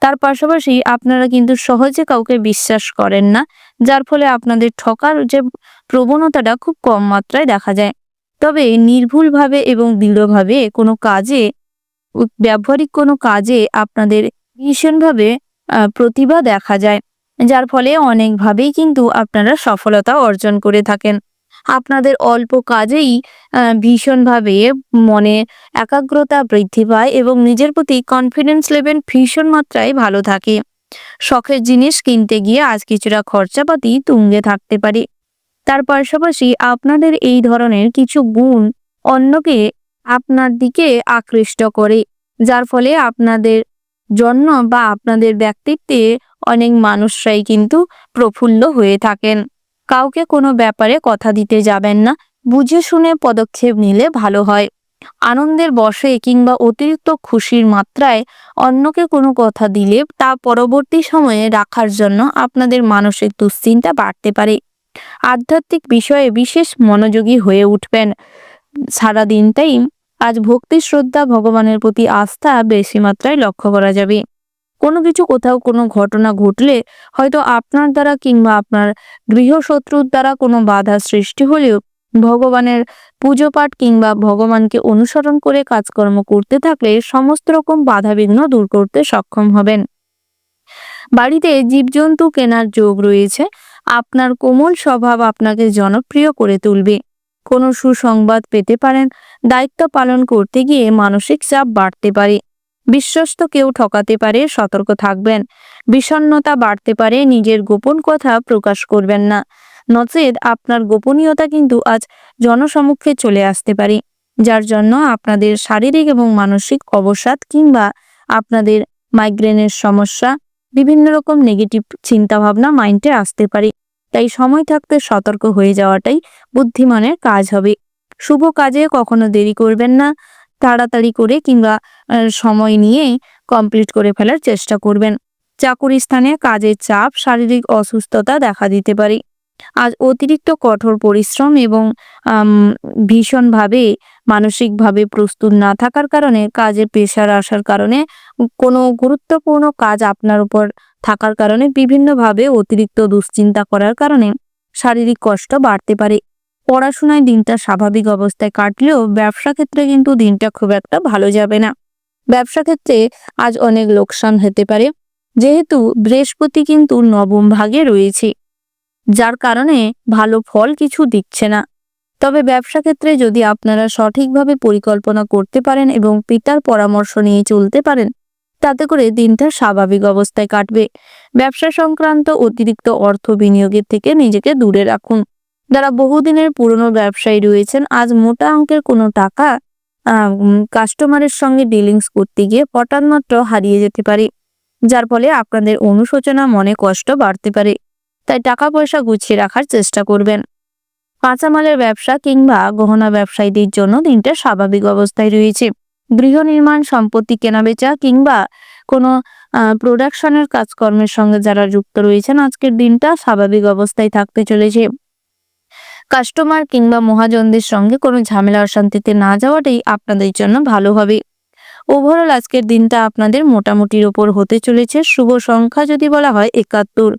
তার পাশাপাশি আপনারা কিন্তু সহজে কাউকে বিশ্বাস করেন না, যার ফলে আপনাদের ঠকার যে প্রবণতাটা খুব কম মাত্রায় দেখা যায়। তবে নির্ভুলভাবে এবং দৃঢ়ভাবে কোনো কাজে, ব্যবহারিক কোনো কাজে আপনাদের ভীষণভাবে প্রতিভা দেখা যায়, যার ফলে অনেকভাবেই কিন্তু আপনারা সফলতা অর্জন করে থাকেন। আপনাদের অল্প কাজেই ভীষণভাবে মনে একাগ্রতা বৃদ্ধি পায় এবং নিজের প্রতি কনফিডেন্স লেভেল ভীষণ মাত্রায় ভালো থাকে। শখের জিনিস কিনতে গিয়ে আজ কিছুটা খরচাপাতি তুঙ্গে থাকতে পারে। তার পাশাপাশি আপনাদের এই ধরনের কিছু গুণ অন্যকে আপনার দিকে আকৃষ্ট করে, যার ফলে আপনাদের জন্য বা আপনাদের ব্যক্তিত্বে অনেক মানুষরাই কিন্তু প্রফুল্ল হয়ে থাকেন। কাউকে কোনো ব্যাপারে কথা দিতে যাবেন না, বুঝে শুনে পদক্ষেপ নিলে ভালো হয়। আনন্দের বশে কিংবা অতিরিক্ত খুশির মাত্রায় অন্যকে কোনো কথা দিলে তা পরবর্তী সময়ে রাখার জন্য আপনাদের মানসিক দুশ্চিন্তা বাড়তে পারে। আধ্যাত্মিক বিষয়ে বিশেষ মনোযোগী হয়ে উঠবেন। সারা দিনটাই আজ ভক্তি, শ্রদ্ধা, ভগবানের প্রতি আস্থা বেশি মাত্রায় লক্ষ্য করা যাবে। কোনো কিছু, কোথাও কোনো ঘটনা ঘটলে হয়তো আপনার দ্বারা কিংবা আপনার গৃহশত্রুর দ্বারা কোনো বাধা সৃষ্টি হলেও ভগবানের পুজো পাঠ কিংবা ভগবানকে অনুসরণ করে কাজকর্ম করতে থাকলে সমস্ত রকম বাধাবিঘ্ন দূর করতে সক্ষম হবেন। বাড়িতে জীবজন্তু কেনার যোগ রয়েছে। আপনার কোমল স্বভাব আপনাকে জনপ্রিয় করে তুলবে। কোনো সুসংবাদ পেতে পারেন। দায়িত্ব পালন করতে গিয়ে মানসিক চাপ বাড়তে পারে। বিশ্বস্ত কেউ ঠকাতে পারে, সতর্ক থাকবেন। বিষণ্ণতা বাড়তে পারে, নিজের গোপন কথা প্রকাশ করবেন না, নচেত আপনার গোপনীয়তা কিন্তু আজ জনসমক্ষে চলে আসতে পারে, যার জন্য আপনাদের শারীরিক এবং মানসিক অবসাদ কিংবা আপনাদের মাইগ্রেনের সমস্যা, বিভিন্ন রকম নেগেটিভ চিন্তাভাবনা মাইন্ডে আসতে পারে। তাই সময় থাকতে সতর্ক হয়ে যাওয়াটাই বুদ্ধিমানের কাজ হবে। শুভ কাজে কখনো দেরি করবেন না, তাড়াতাড়ি করে কিংবা সময় নিয়ে কমপ্লিট করে ফেলার চেষ্টা করবেন। চাকুরি স্থানে কাজের চাপ, শারীরিক অসুস্থতা দেখা দিতে পারে। আজ অতিরিক্ত কঠোর পরিশ্রম এবং ভীষণভাবে মানসিকভাবে প্রস্তুত না থাকার কারণে, কাজে প্রেশার আসার কারণে, কোনো গুরুত্বপূর্ণ কাজ আপনার উপর থাকার কারণে, বিভিন্নভাবে অতিরিক্ত দুশ্চিন্তা করার কারণে শারীরিক কষ্ট বাড়তে পারে। পড়াশোনায় দিনটা স্বাভাবিক অবস্থায় কাটলেও ব্যবসা ক্ষেত্রে কিন্তু দিনটা খুব একটা ভালো যাবে না। ব্যবসা ক্ষেত্রে আজ অনেক লোকসান হতে পারে, যেহেতু বৃহস্পতি কিন্তু নবম ভাগে রয়েছে, যার কারণে ভালো ফল কিছু দিচ্ছে না। তবে ব্যবসা ক্ষেত্রে যদি আপনারা সঠিকভাবে পরিকল্পনা করতে পারেন এবং পিতার পরামর্শ নিয়ে চলতে পারেন, তাতে করে দিনটা স্বাভাবিক অবস্থায় কাটবে। ব্যবসা সংক্রান্ত অতিরিক্ত অর্থ বিনিয়োগের থেকে নিজেকে দূরে রাখুন। যারা বহুদিনের পুরনো ব্যবসায়ী রয়েছেন, আজ মোটা অঙ্কের কোনো টাকা কাস্টমারের সঙ্গে ডিলিংস করতে গিয়ে হঠাৎ মাত্র হারিয়ে যেতে পারে, যার ফলে আপনাদের অনুশোচনা, মনে কষ্ট বাড়তে পারে। তাই টাকা পয়সা গুছিয়ে রাখার চেষ্টা করবেন। কাঁচামালের ব্যবসা কিংবা গহনা ব্যবসায়ীদের জন্য দিনটা স্বাভাবিক অবস্থায় রয়েছে। গৃহ নির্মাণ, সম্পত্তি কেনাবেচা কিংবা কোনো প্রোডাকশনের কাজকর্মের সঙ্গে যারা যুক্ত রয়েছেন, আজকের দিনটা স্বাভাবিক অবস্থায় থাকতে চলেছে। কাস্টমার কিংবা মহাজনদের সঙ্গে কোনো ঝামেলা অশান্তিতে না যাওয়াটাই আপনাদের জন্য ভালো হবে। ওভারঅল আজকের দিনটা আপনাদের মোটামুটির ওপর হতে চলেছে। শুভ সংখ্যা যদি বলা হয় ৭১,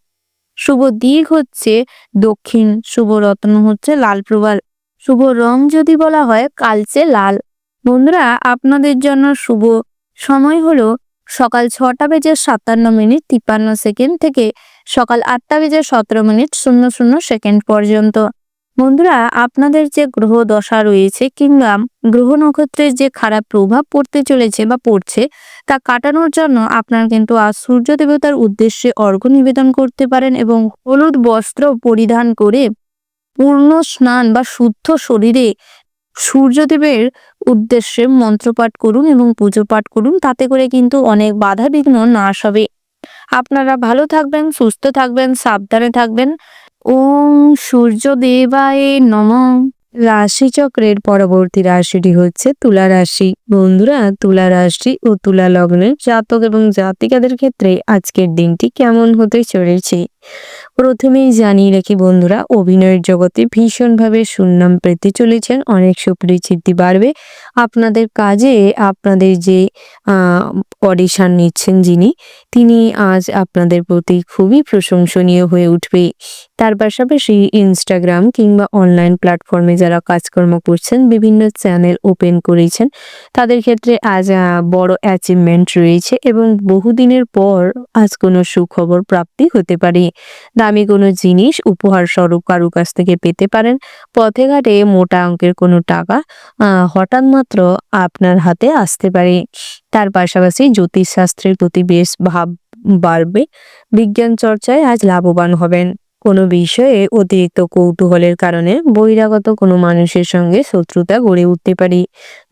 শুভ দিক হচ্ছে দক্ষিণ, শুভ রত্ন হচ্ছে লাল প্রবাল, শুভ রং যদি বলা হয় কালচে লাল। বন্ধুরা, আপনাদের জন্য শুভ সময় হলো সকাল ৬টা বেজে ৫৭ মিনিট ৫৩ সেকেন্ড থেকে সকাল ৮টা বেজে ১৭ মিনিট ০০ সেকেন্ড পর্যন্ত। বন্ধুরা, আপনাদের যে গ্রহ দশা রয়েছে কিংবা গ্রহ নক্ষত্রের যে খারাপ প্রভাব পড়তে চলেছে বা পড়ছে তা কাটানোর জন্য আপনারা কিন্তু আজ সূর্য দেবতার উদ্দেশ্যে অর্ঘ্য নিবেদন করতে পারেন এবং হলুদ বস্ত্র পরিধান করে পূর্ণ স্নান বা শুদ্ধ শরীরে সূর্যদেবের উদ্দেশ্যে মন্ত্রপাঠ করুন এবং পুজো পাঠ করুন। তাতে করে কিন্তু অনেক বাধা বিঘ্ন নাশ হবে। আপনারা ভালো থাকবেন, সুস্থ থাকবেন, সাবধানে থাকবেন। ওম সূর্যদেবায় নমঃ। রাশিচক্রের পরবর্তী রাশিটি হচ্ছে তুলা রাশি। বন্ধুরা, তুলা রাশি ও তুলা লগ্নের জাতক এবং জাতিকাদের ক্ষেত্রে আজকের দিনটি কেমন হতে চলেছে প্রথমেই জানিয়ে রাখি বন্ধুরা, অভিনয়ের জগতে ভীষণভাবে সুনাম পেতে চলেছেন, অনেক সুপরিচিতি বাড়বে আপনাদের কাজে। আপনাদের যে অডিশন নিচ্ছেন যিনি, তিনি আজ আপনাদের প্রতি খুবই প্রশংসনীয় হয়ে উঠবে। তার পাশাপাশি ইনস্টাগ্রাম কিংবা অনলাইন প্ল্যাটফর্মে যারা কাজকর্ম করছেন, বিভিন্ন চ্যানেল ওপেন করেছেন, তাদের ক্ষেত্রে আজ বড় অ্যাচিভমেন্ট রয়েছে এবং বহুদিনের পর আজ কোনো সুখবর প্রাপ্তি হতে পারে। দামি কোনো জিনিস উপহার স্বরূপ কারো কাছ থেকে পেতে পারেন। পথে ঘাটে মোটা অঙ্কের কোনো টাকা হঠাৎ মাত্র আপনার হাতে আসতে পারে। তার পাশাপাশি জ্যোতিষশাস্ত্রের প্রতি বেশ ভাব বাড়বে। বিজ্ঞান চর্চায় আজ লাভবান হবেন। কোনো বিষয়ে অতিরিক্ত কৌতূহলের কারণে বহিরাগত কোনো মানুষের সঙ্গে শত্রুতা গড়ে উঠতে পারে।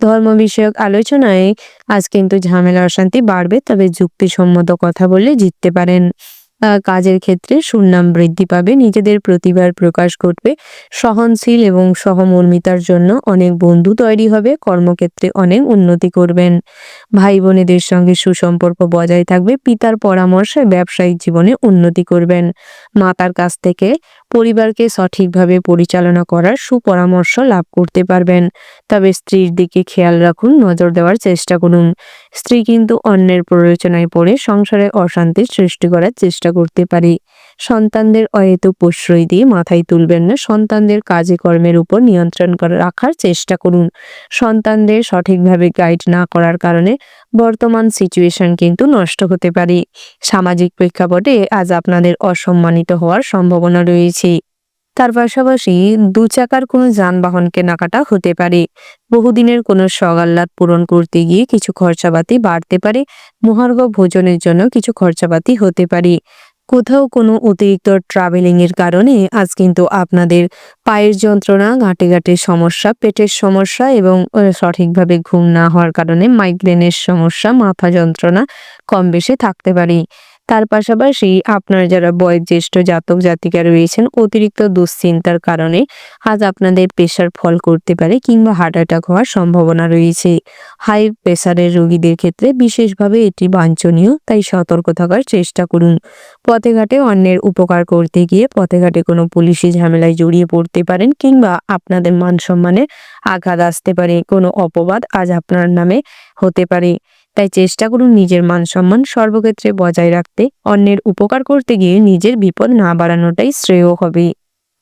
ধর্ম বিষয়ক আলোচনায় আজ কিন্তু ঝামেলা অশান্তি বাড়বে, তবে যুক্তিসম্মত কথা বললে জিততে পারেন। কাজের ক্ষেত্রে সুনাম বৃদ্ধি পাবে, নিজেদের প্রতিভার প্রকাশ ঘটবে, সহনশীল এবং সহমর্মিতার জন্য অনেক বন্ধু তৈরি হবে, কর্মক্ষেত্রে অনেক উন্নতি করবেন। ভাই বোনেদের সঙ্গে সুসম্পর্ক বজায় থাকবে, পিতার পরামর্শে ব্যবসায়িক জীবনে উন্নতি করবেন। মাতার কাছ থেকে পরিবারকে সঠিকভাবে পরিচালনা করার সুপরামর্শ লাভ করতে পারবেন। তবে স্ত্রীর দিকে খেয়াল রাখুন, নজর দেওয়ার চেষ্টা করুন। স্ত্রী কিন্তু অন্যের প্ররোচনায় পড়ে সংসারে অশান্তির সৃষ্টি করার চেষ্টা করতে পারে। সন্তানদের অহেতুক প্রশ্রয় দিয়ে মাথায় তুলবেন না, সন্তানদের কাজে কর্মের উপর নিয়ন্ত্রণ রাখার চেষ্টা করুন। সন্তানদের সঠিকভাবে গাইড না করার কারণে বর্তমান সিচুয়েশন কিন্তু নষ্ট হতে পারে। সামাজিক প্রেক্ষাপটে আজ আপনাদের অসম্মানিত হওয়ার সম্ভাবনা রয়েছে। তার পাশাপাশি দু চাকার কোনো যানবাহন কেনাকাটা হতে পারে। বহুদিনের কোনো সগাল্লাদ পূরণ করতে গিয়ে কিছু খরচাপাতি বাড়তে পারে। মহার্ঘ ভোজনের জন্য কিছু খরচাপাতি হতে পারে। কোথাও কোনো অতিরিক্ত ট্রাভেলিং এর কারণে আজ কিন্তু আপনাদের পায়ের যন্ত্রণা, গাঁটে গাঁটে সমস্যা, পেটের সমস্যা এবং সঠিকভাবে ঘুম না হওয়ার কারণে মাইগ্রেনের সমস্যা, মাথা যন্ত্রণা কম বেশি থাকতে পারে। তার পাশাপাশি আপনার যারা বয়োজ্যেষ্ঠ জাতক জাতিকা রয়েছেন, অতিরিক্ত দুশ্চিন্তার কারণে আজ আপনাদের প্রেশার ফল করতে পারে কিংবা হার্ট অ্যাটাক হওয়ার সম্ভাবনা রয়েছে। হাই প্রেশারের রোগীদের ক্ষেত্রে বিশেষভাবে এটি বাঞ্ছনীয়, তাই সতর্ক থাকার চেষ্টা করুন। পথে ঘাটে অন্যের উপকার করতে গিয়ে পথে ঘাটে কোনো পুলিশি ঝামেলায় জড়িয়ে পড়তে পারেন কিংবা আপনাদের মান সম্মানে আঘাত আসতে পারে। কোনো অপবাদ আজ আপনার নামে হতে পারে, তাই চেষ্টা করুন নিজের মান সম্মান সর্বক্ষেত্রে বজায় রাখতে। অন্যের উপকার করতে গিয়ে নিজের বিপদ না বাড়ানোটাই শ্রেয় হবে।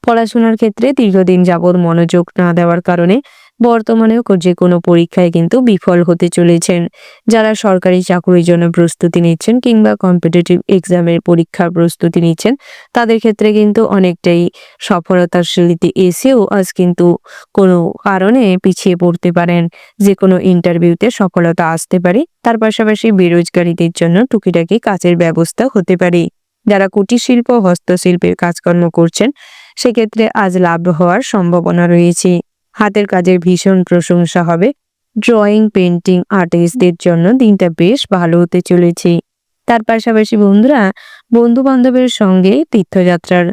পড়াশোনার ক্ষেত্রে দীর্ঘদিন যাবৎ মনোযোগ না দেওয়ার কারণে বর্তমানেও যে কোনো পরীক্ষায় কিন্তু বিফল হতে চলেছেন। যারা সরকারি চাকরির জন্য প্রস্তুতি নিচ্ছেন কিংবা কম্পিটিটিভ এক্সামের পরীক্ষার প্রস্তুতি নিচ্ছেন, তাদের ক্ষেত্রে কিন্তু অনেকটাই সফলতার সিঁড়িতে এসেও আজ কিন্তু কোনো কারণে পিছিয়ে পড়তে পারেন। যে কোনো ইন্টারভিউতে সফলতা আসতে পারে। তার পাশাপাশি বেরোজগারীদের জন্য টুকিটাকি কাজের ব্যবস্থা হতে পারে। যারা কুটির শিল্প, হস্তশিল্পের কাজকর্ম করছেন, সেক্ষেত্রে আজ লাভ হওয়ার সম্ভাবনা রয়েছে। হাতের কাজের ভীষণ প্রশংসা হবে। ড্রয়িং, পেন্টিং আর্টিস্টদের জন্য দিনটা বেশ ভালো হতে চলেছে। তার পাশাপাশি বন্ধুরা, বন্ধু বান্ধবের সঙ্গে তীর্থযাত্রার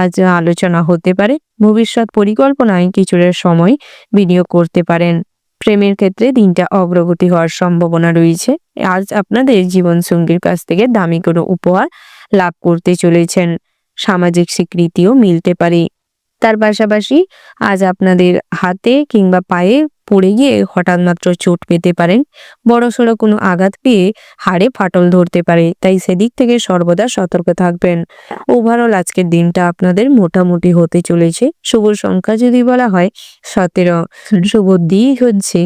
আজ আলোচনা হতে পারে। ভবিষ্যৎ পরিকল্পনায় কিছুটা সময় বিনিয়োগ করতে পারেন। প্রেমের ক্ষেত্রে দিনটা অগ্রগতি হওয়ার সম্ভাবনা রয়েছে। আজ আপনাদের জীবনসঙ্গীর কাছ থেকে দামি কোনো উপহার লাভ করতে চলেছেন। সামাজিক স্বীকৃতিও মিলতে পারে। তার পাশাপাশি আজ আপনাদের হাতে কিংবা পায়ে পড়ে গিয়ে হঠাৎ মাত্র চোট পেতে পারেন। বড়সড় কোনো আঘাত পেয়ে হাড়ে ফাটল ধরতে পারে, তাই সেদিক থেকে সর্বদা সতর্ক থাকবেন। ওভারঅল আজকের দিনটা আপনাদের মোটামুটি হতে চলেছে। শুভ সংখ্যা যদি বলা হয় 17, শুভ দিক হচ্ছে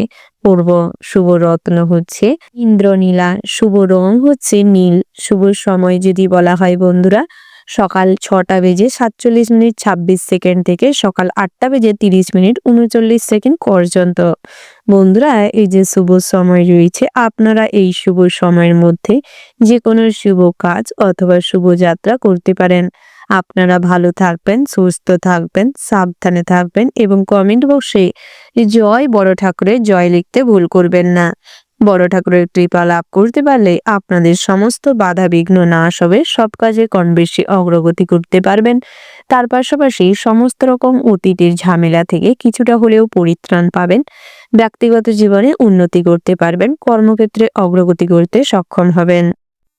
পূর্ব, শুভ রত্ন হচ্ছে ইন্দ্রনীলা, শুভ রং হচ্ছে নীল, শুভ সময় যদি বলা হয় বন্ধুরা সকাল 6:47:26 থেকে সকাল 8:30:39 পর্যন্ত। বন্ধুরা, এই যে শুভ সময় রয়েছে, আপনারা এই শুভ সময়ের মধ্যে যে কোনো শুভ কাজ অথবা শুভযাত্রা করতে পারেন। আপনারা ভালো থাকবেন, সুস্থ থাকবেন, সাবধানে থাকবেন এবং কমেন্ট বক্সে জয় বড় ঠাকুরের জয় লিখতে ভুল করবেন না। বড় ঠাকুরের কৃপা লাভ করতে পারলে আপনাদের সমস্ত বাধা বিঘ্ন নাশ হবে, সব কাজে কম বেশি অগ্রগতি করতে পারবেন। তার পাশাপাশি সমস্ত রকম অতীতের ঝামেলা থেকে কিছুটা হলেও পরিত্রাণ পাবেন। ব্যক্তিগত জীবনে উন্নতি করতে পারবেন, কর্মক্ষেত্রে অগ্রগতি করতে সক্ষম হবেন।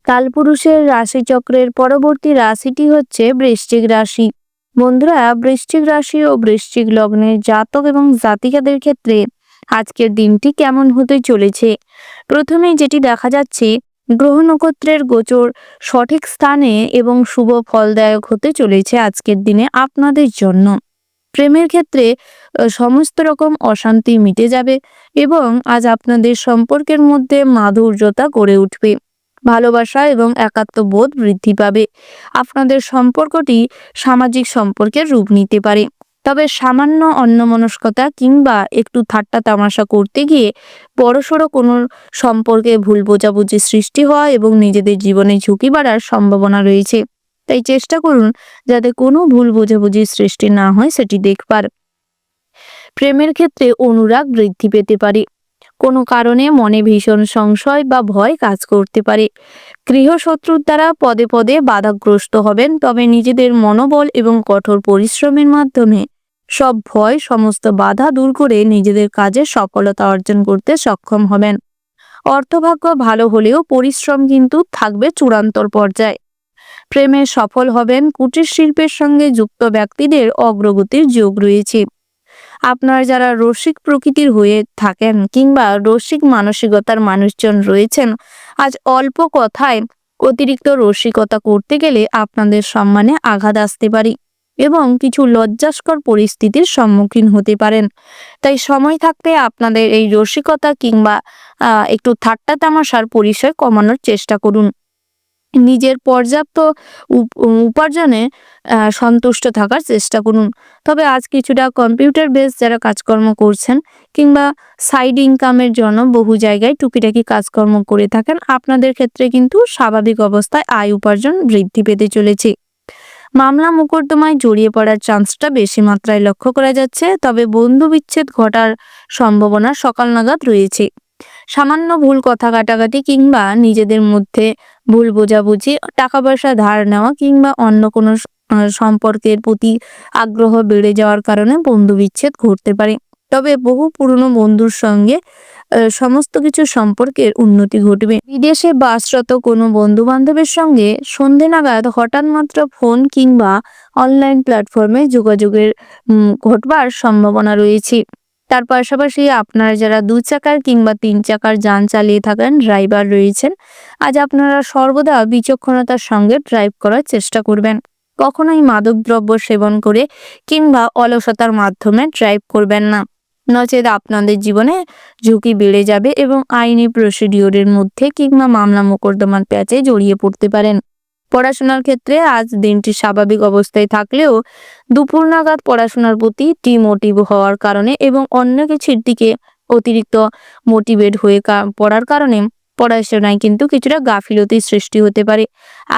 কালপুরুষের রাশিচক্রের পরবর্তী রাশিটি হচ্ছে বৃশ্চিক রাশি। বন্ধুরা, বৃশ্চিক রাশি ও বৃশ্চিক লগ্নের জাতক এবং জাতিকাদের ক্ষেত্রে আজকের দিনটি কেমন হতে চলেছে। প্রথমে যেটি দেখা যাচ্ছে, গ্রহ নক্ষত্রের গোচর সঠিক স্থানে এবং শুভ ফলদায়ক হতে চলেছে আজকের দিনে আপনাদের জন্য। প্রেমের ক্ষেত্রে সমস্ত রকম অশান্তি মিটে যাবে এবং আজ আপনাদের সম্পর্কের মধ্যে মাধুর্যতা গড়ে উঠবে। ভালোবাসা এবং একাত্মবোধ বৃদ্ধি পাবে। আপনাদের সম্পর্কটি সামাজিক সম্পর্কের রূপ নিতে পারে। তবে সামান্য অন্যমনস্কতা কিংবা একটু ঠাট্টা তামাশা করতে গিয়ে বড়সড় কোনো সম্পর্কে ভুল বোঝাবুঝি সৃষ্টি হওয়া এবং নিজেদের জীবনে ঝুঁকি বাড়ার সম্ভাবনা রয়েছে। তাই চেষ্টা করুন যাতে কোনো ভুল বোঝাবুঝির সৃষ্টি না হয় সেটি দেখবার। প্রেমের ক্ষেত্রে অনুরাগ বৃদ্ধি পেতে পারে। কোনো কারণে মনে ভীষণ সংশয় বা ভয় কাজ করতে পারে। গৃহশত্রুর দ্বারা পদে পদে বাধাগ্রস্ত হবেন, তবে নিজেদের মনোবল এবং কঠোর পরিশ্রমের মাধ্যমে সব ভয়, সমস্ত বাধা দূর করে নিজেদের কাজে সফলতা অর্জন করতে সক্ষম হবেন। অর্থভাগ্য ভালো হলেও পরিশ্রম কিন্তু থাকবে চূড়ান্তর পর্যায়ে। প্রেমে সফল হবেন। কুটির শিল্পের সঙ্গে যুক্ত ব্যক্তিদের অগ্রগতির যোগ রয়েছে। আপনার যারা রসিক প্রকৃতির হয়ে থাকেন কিংবা রসিক মানসিকতার মানুষজন রয়েছেন, আজ অল্প কথায় অতিরিক্ত রসিকতা করতে গেলে আপনাদের সম্মানে আঘাত আসতে পারে এবং কিছু লজ্জাস্কর পরিস্থিতির সম্মুখীন হতে পারেন। তাই সময় থাকতে আপনাদের এই রসিকতা কিংবা একটু ঠাট্টা তামাশার পরিসর কমানোর চেষ্টা করুন। নিজের পর্যাপ্ত উপার্জনে সন্তুষ্ট থাকার চেষ্টা করুন। তবে আজ কিছুটা কম্পিউটার বেস যারা কাজকর্ম করছেন কিংবা সাইড ইনকামের জন্য বহু জায়গায় টুকিটাকি কাজকর্ম করে থাকেন, আপনাদের ক্ষেত্রে কিন্তু স্বাভাবিক অবস্থায় আয় উপার্জন বৃদ্ধি পেতে চলেছে। মামলা মোকদ্দমায় জড়িয়ে পড়ার চান্সটা বেশি মাত্রায় লক্ষ্য করা যাচ্ছে, তবে বন্ধু বিচ্ছেদ ঘটার সম্ভাবনা সকাল নাগাদ রয়েছে। সামান্য ভুল কথা কাটাকাটি কিংবা নিজেদের মধ্যে ভুল বোঝাবুঝি, টাকা পয়সা ধার নেওয়া কিংবা অন্য কোনো সম্পর্কের প্রতি আগ্রহ বেড়ে যাওয়ার কারণে বন্ধু বিচ্ছেদ ঘটতে পারে। তবে বহু পুরনো বন্ধুর সঙ্গে সমস্ত কিছু সম্পর্কের উন্নতি ঘটবে। বিদেশে বাসরত কোনো বন্ধু বান্ধবের সঙ্গে সন্ধে নাগাদ হঠাৎ মাত্র ফোন কিংবা অনলাইন প্ল্যাটফর্মে যোগাযোগের ঘটবার সম্ভাবনা রয়েছে। তার পাশাপাশি আপনারা যারা 2 চাকার কিংবা 3 চাকার যান চালিয়ে থাকেন, ড্রাইভার রয়েছেন, আজ আপনারা সর্বদা বিচক্ষণতার সঙ্গে ড্রাইভ করার চেষ্টা করবেন। কখনোই মাদকদ্রব্য সেবন করে কিংবা অলসতার মাধ্যমে ড্রাইভ করবেন না, নচেত আপনাদের জীবনে ঝুঁকি বেড়ে যাবে এবং আইনি প্রসিডিওরের মধ্যে কিংবা মামলা মোকদ্দমার প্যাচে জড়িয়ে পড়তে পারেন। পড়াশোনার ক্ষেত্রে আজ দিনটি স্বাভাবিক অবস্থায় থাকলেও দুপুর নাগাদ পড়াশোনার প্রতি ডিমোটিভ হওয়ার কারণে এবং অন্য কিছুর দিকে অতিরিক্ত মোটিভেট হয়ে পড়ার কারণে পড়াশোনায় কিন্তু কিছুটা গাফিলতির সৃষ্টি হতে পারে।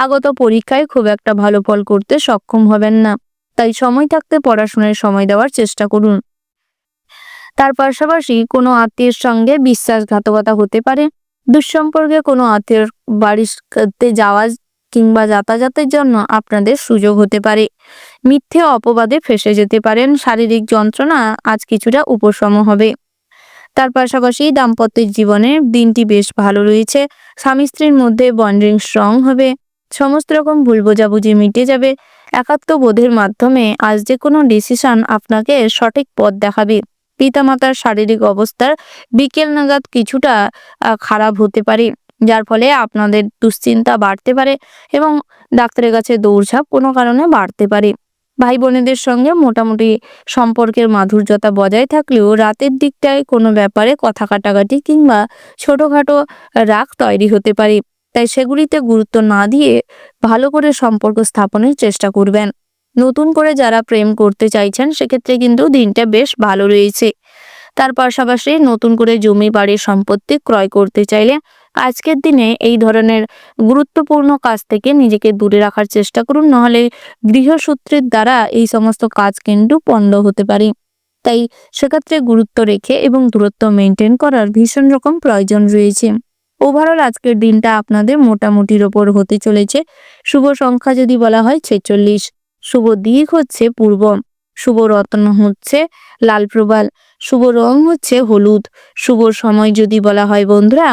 আগত পরীক্ষায় খুব একটা ভালো ফল করতে সক্ষম হবেন না, তাই সময় থাকতে পড়াশোনায় সময় দেওয়ার চেষ্টা করুন। তার পাশাপাশি কোনো আত্মীয়ের সঙ্গে বিশ্বাসঘাতকতা হতে পারে। দুঃসম্পর্কে কোনো আত্মীয়ের বাড়িতে যাওয়া কিংবা যাতায়াতের জন্য আপনাদের সুযোগ হতে পারে। মিথ্যে অপবাদে ফেঁসে যেতে পারেন। শারীরিক যন্ত্রণা আজ কিছুটা উপশম হবে। তার পাশাপাশি দাম্পত্যের জীবনে দিনটি বেশ ভালো রয়েছে। স্বামী স্ত্রীর মধ্যে বন্ডিং স্ট্রং হবে। সমস্ত রকম ভুল বোঝাবুঝি মিটে যাবে। একাত্মবোধের মাধ্যমে আজ যে কোনো ডিসিশন আপনাকে সঠিক পথ দেখাবে। পিতামাতার শারীরিক অবস্থার বিকেল নাগাদ কিছুটা খারাপ হতে পারে, যার ফলে আপনাদের দুশ্চিন্তা বাড়তে পারে এবং ডাক্তারের কাছে দৌড়ঝাঁপ কোনো কারণে বাড়তে পারে। ভাই বোনেদের সঙ্গে মোটামুটি সম্পর্কের মাধুর্যতা বজায় থাকলেও রাতের দিকটায় কোনো ব্যাপারে কথা কাটাকাটি কিংবা ছোটখাটো রাগ তৈরি হতে পারে। তাই সেগুলিতে গুরুত্ব না দিয়ে ভালো করে সম্পর্ক স্থাপনের চেষ্টা করবেন। নতুন করে যারা প্রেম করতে চাইছেন সেক্ষেত্রে কিন্তু দিনটা বেশ ভালো রয়েছে। তার পাশাপাশি নতুন করে জমি বাড়ির সম্পত্তি ক্রয় করতে চাইলে আজকের দিনে এই ধরনের গুরুত্বপূর্ণ কাজ থেকে নিজেকে দূরে রাখার চেষ্টা করুন, নাহলে গৃহসূত্রের দ্বারা এই সমস্ত কাজ কিন্তু পণ্ড হতে পারে। তাই সেক্ষেত্রে গুরুত্ব রেখে এবং দূরত্ব মেনটেন করার ভীষণ রকম প্রয়োজন রয়েছে। ওভারঅল আজকের দিনটা আপনাদের মোটামুটির ওপর হতে চলেছে। শুভ সংখ্যা যদি বলা হয় 46, শুভ দিক হচ্ছে পূর্ব, শুভ রত্ন হচ্ছে লাল প্রবাল, শুভ রং হচ্ছে হলুদ, শুভ সময় যদি বলা হয় বন্ধুরা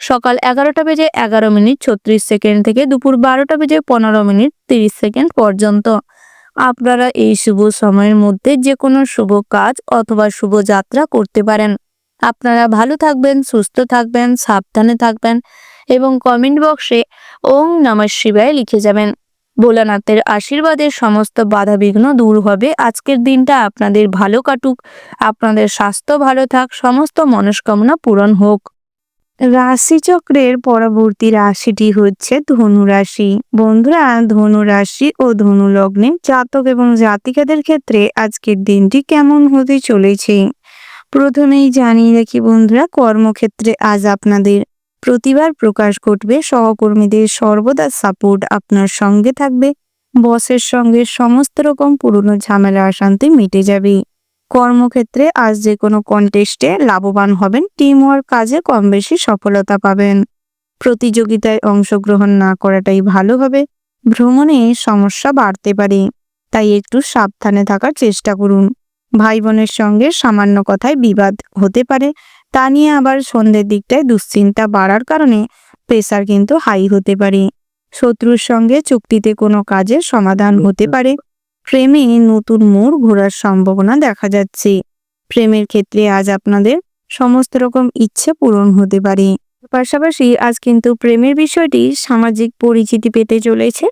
সকাল 11:11:36 থেকে দুপুর 12:15:30 পর্যন্ত। আপনারা এই শুভ সময়ের মধ্যে যে কোনো শুভ কাজ অথবা শুভ যাত্রা করতে পারেন। আপনারা ভালো থাকবেন, সুস্থ থাকবেন, সাবধানে থাকবেন এবং কমেন্ট বক্সে ওম নমঃ শিবায় লিখে যাবেন। ভোলানাথের আশীর্বাদে সমস্ত বাধাবিঘ্ন দূর হবে। আজকের দিনটা আপনাদের ভালো কাটুক, আপনাদের স্বাস্থ্য ভালো থাক, সমস্ত মনস্কামনা পূরণ হোক। রাশিচক্রের পরবর্তী রাশিটি হচ্ছে ধনু রাশি। বন্ধুরা, ধনু রাশি ও ধনু লগ্নে জাতক এবং জাতিকাদের ক্ষেত্রে আজকের দিনটি কেমন হতে চলেছে প্রথমেই জানিয়ে রাখি বন্ধুরা, কর্মক্ষেত্রে আজ আপনাদের প্রতিভার প্রকাশ ঘটবে। সহকর্মীদের সর্বদা সাপোর্ট আপনার সঙ্গে থাকবে। বসের সঙ্গে সমস্ত রকম পুরনো ঝামেলা অশান্তি মিটে যাবে। কর্মক্ষেত্রে আজ যে কোনো কন্টেস্টে লাভবান হবেন। টিম ওয়ার্ক কাজে কম বেশি সফলতা পাবেন। প্রতিযোগিতায় অংশগ্রহণ না করাটাই ভালো হবে। ভ্রমণে সমস্যা বাড়তে পারে, তাই একটু সাবধানে থাকার চেষ্টা করুন। ভাই বোনের সঙ্গে সামান্য কথায় বিবাদ হতে পারে, তা নিয়ে আবার সন্ধ্যের দিকটায় দুশ্চিন্তা বাড়ার কারণে প্রেসার কিন্তু হাই হতে পারে। শত্রুর সঙ্গে চুক্তিতে কোনো কাজের সমাধান হতে পারে। প্রেমে নতুন মোড় ঘোরার সম্ভাবনা দেখা যাচ্ছে। প্রেমের ক্ষেত্রে আজ আপনাদের সমস্ত রকম ইচ্ছে পূরণ হতে পারে। পাশাপাশি আজ কিন্তু প্রেমের বিষয়টি সামাজিক পরিচিতি পেতে চলেছে।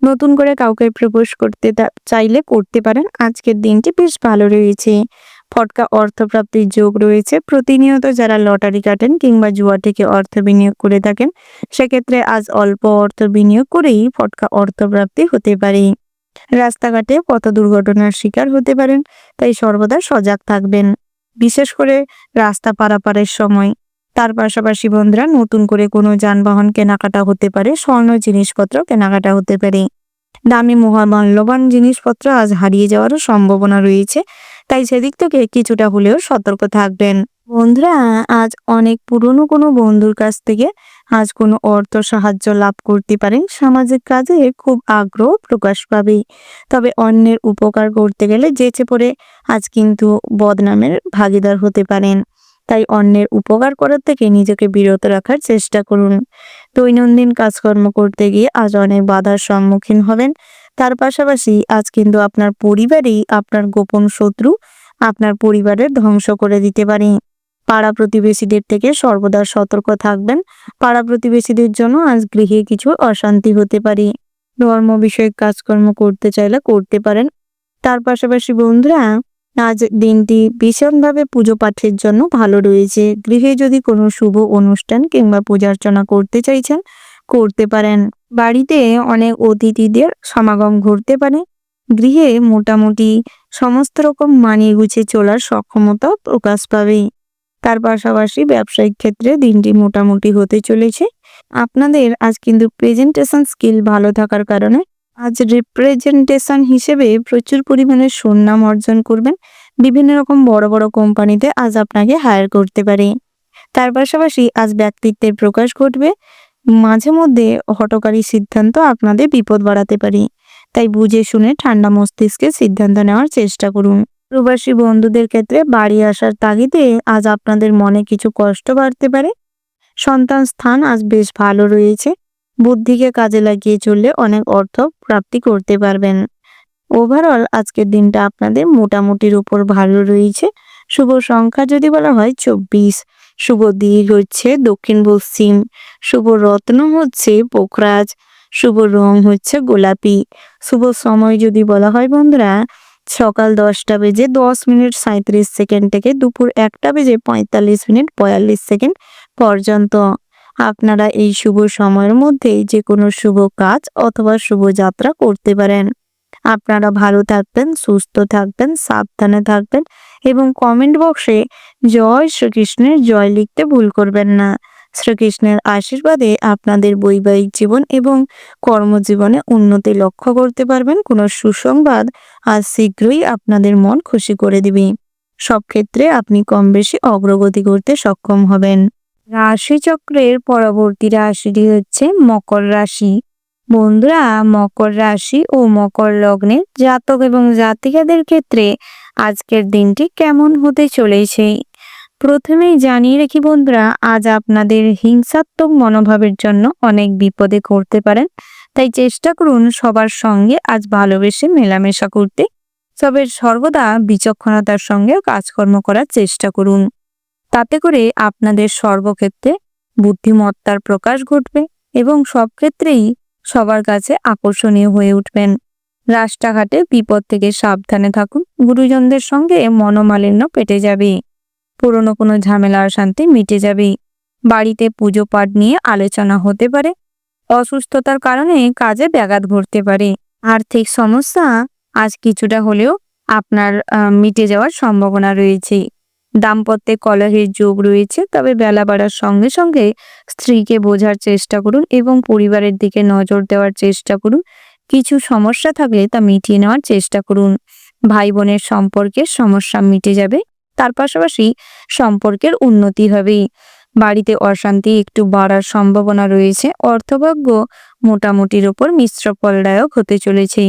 নতুন করে কাউকে প্রপোজ করতে চাইলে করতে পারেন। আজকের দিনটি বেশ ভালো রয়েছে। ফটকা অর্থপ্রাপ্তির যোগ রয়েছে। প্রতিনিয়ত যারা লটারি কাটেন কিংবা জুয়া থেকে অর্থ বিনিয়োগ করে থাকেন সেক্ষেত্রে আজ অল্প অর্থ বিনিয়োগ করেই ফটকা অর্থপ্রাপ্তি হতে পারে। রাস্তাঘাটে পথ দুর্ঘটনার শিকার হতে পারেন, তাই সর্বদা সজাগ থাকবেন, বিশেষ করে রাস্তা পারাপারের সময়। তার পাশাপাশি বন্ধুরা, নতুন করে কোনো যানবাহন কেনাকাটা হতে পারে, স্বর্ণ জিনিসপত্র কেনাকাটা হতে পারে। দামি মহামূল্যবান জিনিসপত্র আজ হারিয়ে যাওয়ারও সম্ভাবনা রয়েছে, তাই সেদিক থেকে কিছুটা হলেও সতর্ক থাকবেন। বন্ধুরা, আজ অনেক পুরনো কোনো বন্ধুর কাছ থেকে আজ কোনো অর্থ সাহায্য লাভ করতে পারেন। সামাজিক কাজে খুব আগ্রহ প্রকাশ পাবে, তবে অন্যের উপকার করতে গেলে যেচে পড়ে আজ কিন্তু বদনামের ভাগীদার হতে পারেন। তাই অন্যের উপকার করার থেকে নিজেকে বিরত রাখার চেষ্টা করুন। দৈনন্দিন কাজকর্ম করতে গিয়ে আজ অনেক বাধার সম্মুখীন হবেন। তার পাশাপাশি আজ কিন্তু আপনার পরিবারেই আপনার গোপন শত্রু আপনার পরিবারের ধ্বংস করে দিতে পারে। পাড়া প্রতিবেশীদের থেকে সর্বদা সতর্ক থাকবেন। পাড়া প্রতিবেশীদের জন্য আজ গৃহে কিছু অশান্তি হতে পারে। ধর্ম বিষয়ক কাজকর্ম করতে চাইলে করতে পারেন। তার পাশাপাশি বন্ধুরা, আজ দিনটি ভীষণভাবে পুজো পাঠের জন্য ভালো রয়েছে। গৃহে যদি কোনো শুভ অনুষ্ঠান কিংবা পূজা অর্চনা করতে চাইছেন করতে পারেন। বাড়িতে অনেক অতিথিদের সমাগম ঘটতে পারে। গৃহে মোটামুটি সমস্ত রকম মানিয়ে গুছিয়ে চলার সক্ষমতা প্রকাশ পাবে। তার পাশাপাশি ব্যবসায়িক ক্ষেত্রে দিনটি মোটামুটি হতে চলেছে। আপনাদের আজ কিন্তু প্রেজেন্টেশন স্কিল ভালো থাকার কারণে আজ রিপ্রেজেন্টেশন হিসেবে প্রচুর পরিমাণে সুনাম অর্জন করবেন। বিভিন্ন রকম বড় বড় কোম্পানিতে আজ আপনাকে হায়ার করতে পারে। তার পাশাপাশি আজ ব্যক্তিত্বের প্রকাশ ঘটবে। মাঝে মধ্যে হঠকারী সিদ্ধান্ত আপনাদের বিপদ বাড়াতে পারে, তাই বুঝে শুনে ঠান্ডা মস্তিষ্কে সিদ্ধান্ত নেওয়ার চেষ্টা করুন। প্রবাসী বন্ধুদের ক্ষেত্রে বাড়ি আসার তাগিদে আজ আপনাদের মনে কিছু কষ্ট বাড়তে পারে। সন্তান স্থান আজ বেশ ভালো রয়েছে। বুদ্ধিকে কাজে লাগিয়ে চললে অনেক অর্থ প্রাপ্তি করতে পারবেন। ওভারঅল আজকের দিনটা আপনাদের মোটামুটির উপর ভালো রয়েছে। শুভ সংখ্যা যদি বলা হয় 24, শুভ দিক হচ্ছে দক্ষিণ পশ্চিম, শুভ রত্ন হচ্ছে পোখরাজ, শুভ রং হচ্ছে গোলাপি। শুভ সময় যদি বলা হয় বন্ধুরা সকাল 10:10:37 থেকে দুপুর 1:45:42 পর্যন্ত। আপনারা এই শুভ সময়ের মধ্যে যে কোনো শুভ কাজ অথবা শুভ যাত্রা করতে পারেন। আপনারা ভালো থাকবেন, সুস্থ থাকবেন, সাবধানে থাকবেন এবং কমেন্ট বক্সে জয় শ্রীকৃষ্ণের জয় লিখতে ভুল করবেন না। শ্রীকৃষ্ণের আশীর্বাদে আপনাদের বৈবাহিক জীবন এবং কর্মজীবনে উন্নতি লক্ষ্য করতে পারবেন। কোনো সুসংবাদ আজ শীঘ্রই আপনাদের মন খুশি করে দিবে। সব ক্ষেত্রে আপনি কম বেশি অগ্রগতি করতে সক্ষম হবেন। রাশিচক্রের পরবর্তী রাশিটি হচ্ছে মকর রাশি। বন্ধুরা, মকর রাশি ও মকর লগ্নের জাতক এবং জাতিকাদের ক্ষেত্রে আজকের দিনটি কেমন হতে চলেছে। প্রথমেই জানিয়ে রাখি বন্ধুরা, আজ আপনাদের হিংসাত্মক মনোভাবের জন্য অনেক বিপদে পড়তে পারেন। তাই চেষ্টা করুন সবার সঙ্গে আজ ভালোবেসে মেলামেশা করতে। তবে সর্বদা বিচক্ষণতার সঙ্গে কাজকর্ম করার চেষ্টা করুন। তাতে করে আপনাদের সর্বক্ষেত্রে বুদ্ধিমত্তার প্রকাশ ঘটবে এবং সব ক্ষেত্রেই সবার কাছে আকর্ষণীয় হয়ে উঠবেন। রাস্তাঘাটে বিপদ থেকে সাবধানে থাকুন। গুরুজনদের সঙ্গে মনোমালিন্য কেটে যাবে। পুরনো কোনো ঝামেলা অশান্তি মিটে যাবে। বাড়িতে পুজো পাঠ নিয়ে আলোচনা হতে পারে। অসুস্থতার কারণে কাজে ব্যাঘাত ঘটতে পারে। আর্থিক সমস্যা আজ কিছুটা হলেও আপনার মিটে যাওয়ার সম্ভাবনা রয়েছে। দাম্পত্যে কলহের যোগ রয়েছে, তবে বেলা বাড়ার সঙ্গে সঙ্গে স্ত্রীকে বোঝার চেষ্টা করুন এবং পরিবারের দিকে নজর দেওয়ার চেষ্টা করুন। কিছু সমস্যা থাকলে তা মিটিয়ে নেওয়ার চেষ্টা করুন। ভাই বোনের সম্পর্কের সমস্যা মিটে যাবে। তার পাশাপাশি সম্পর্কের উন্নতি হবে। বাড়িতে অশান্তি একটু বাড়ার সম্ভাবনা রয়েছে। অর্থভাগ্য মোটামুটির ওপর মিশ্র ফলদায়ক হতে চলেছে।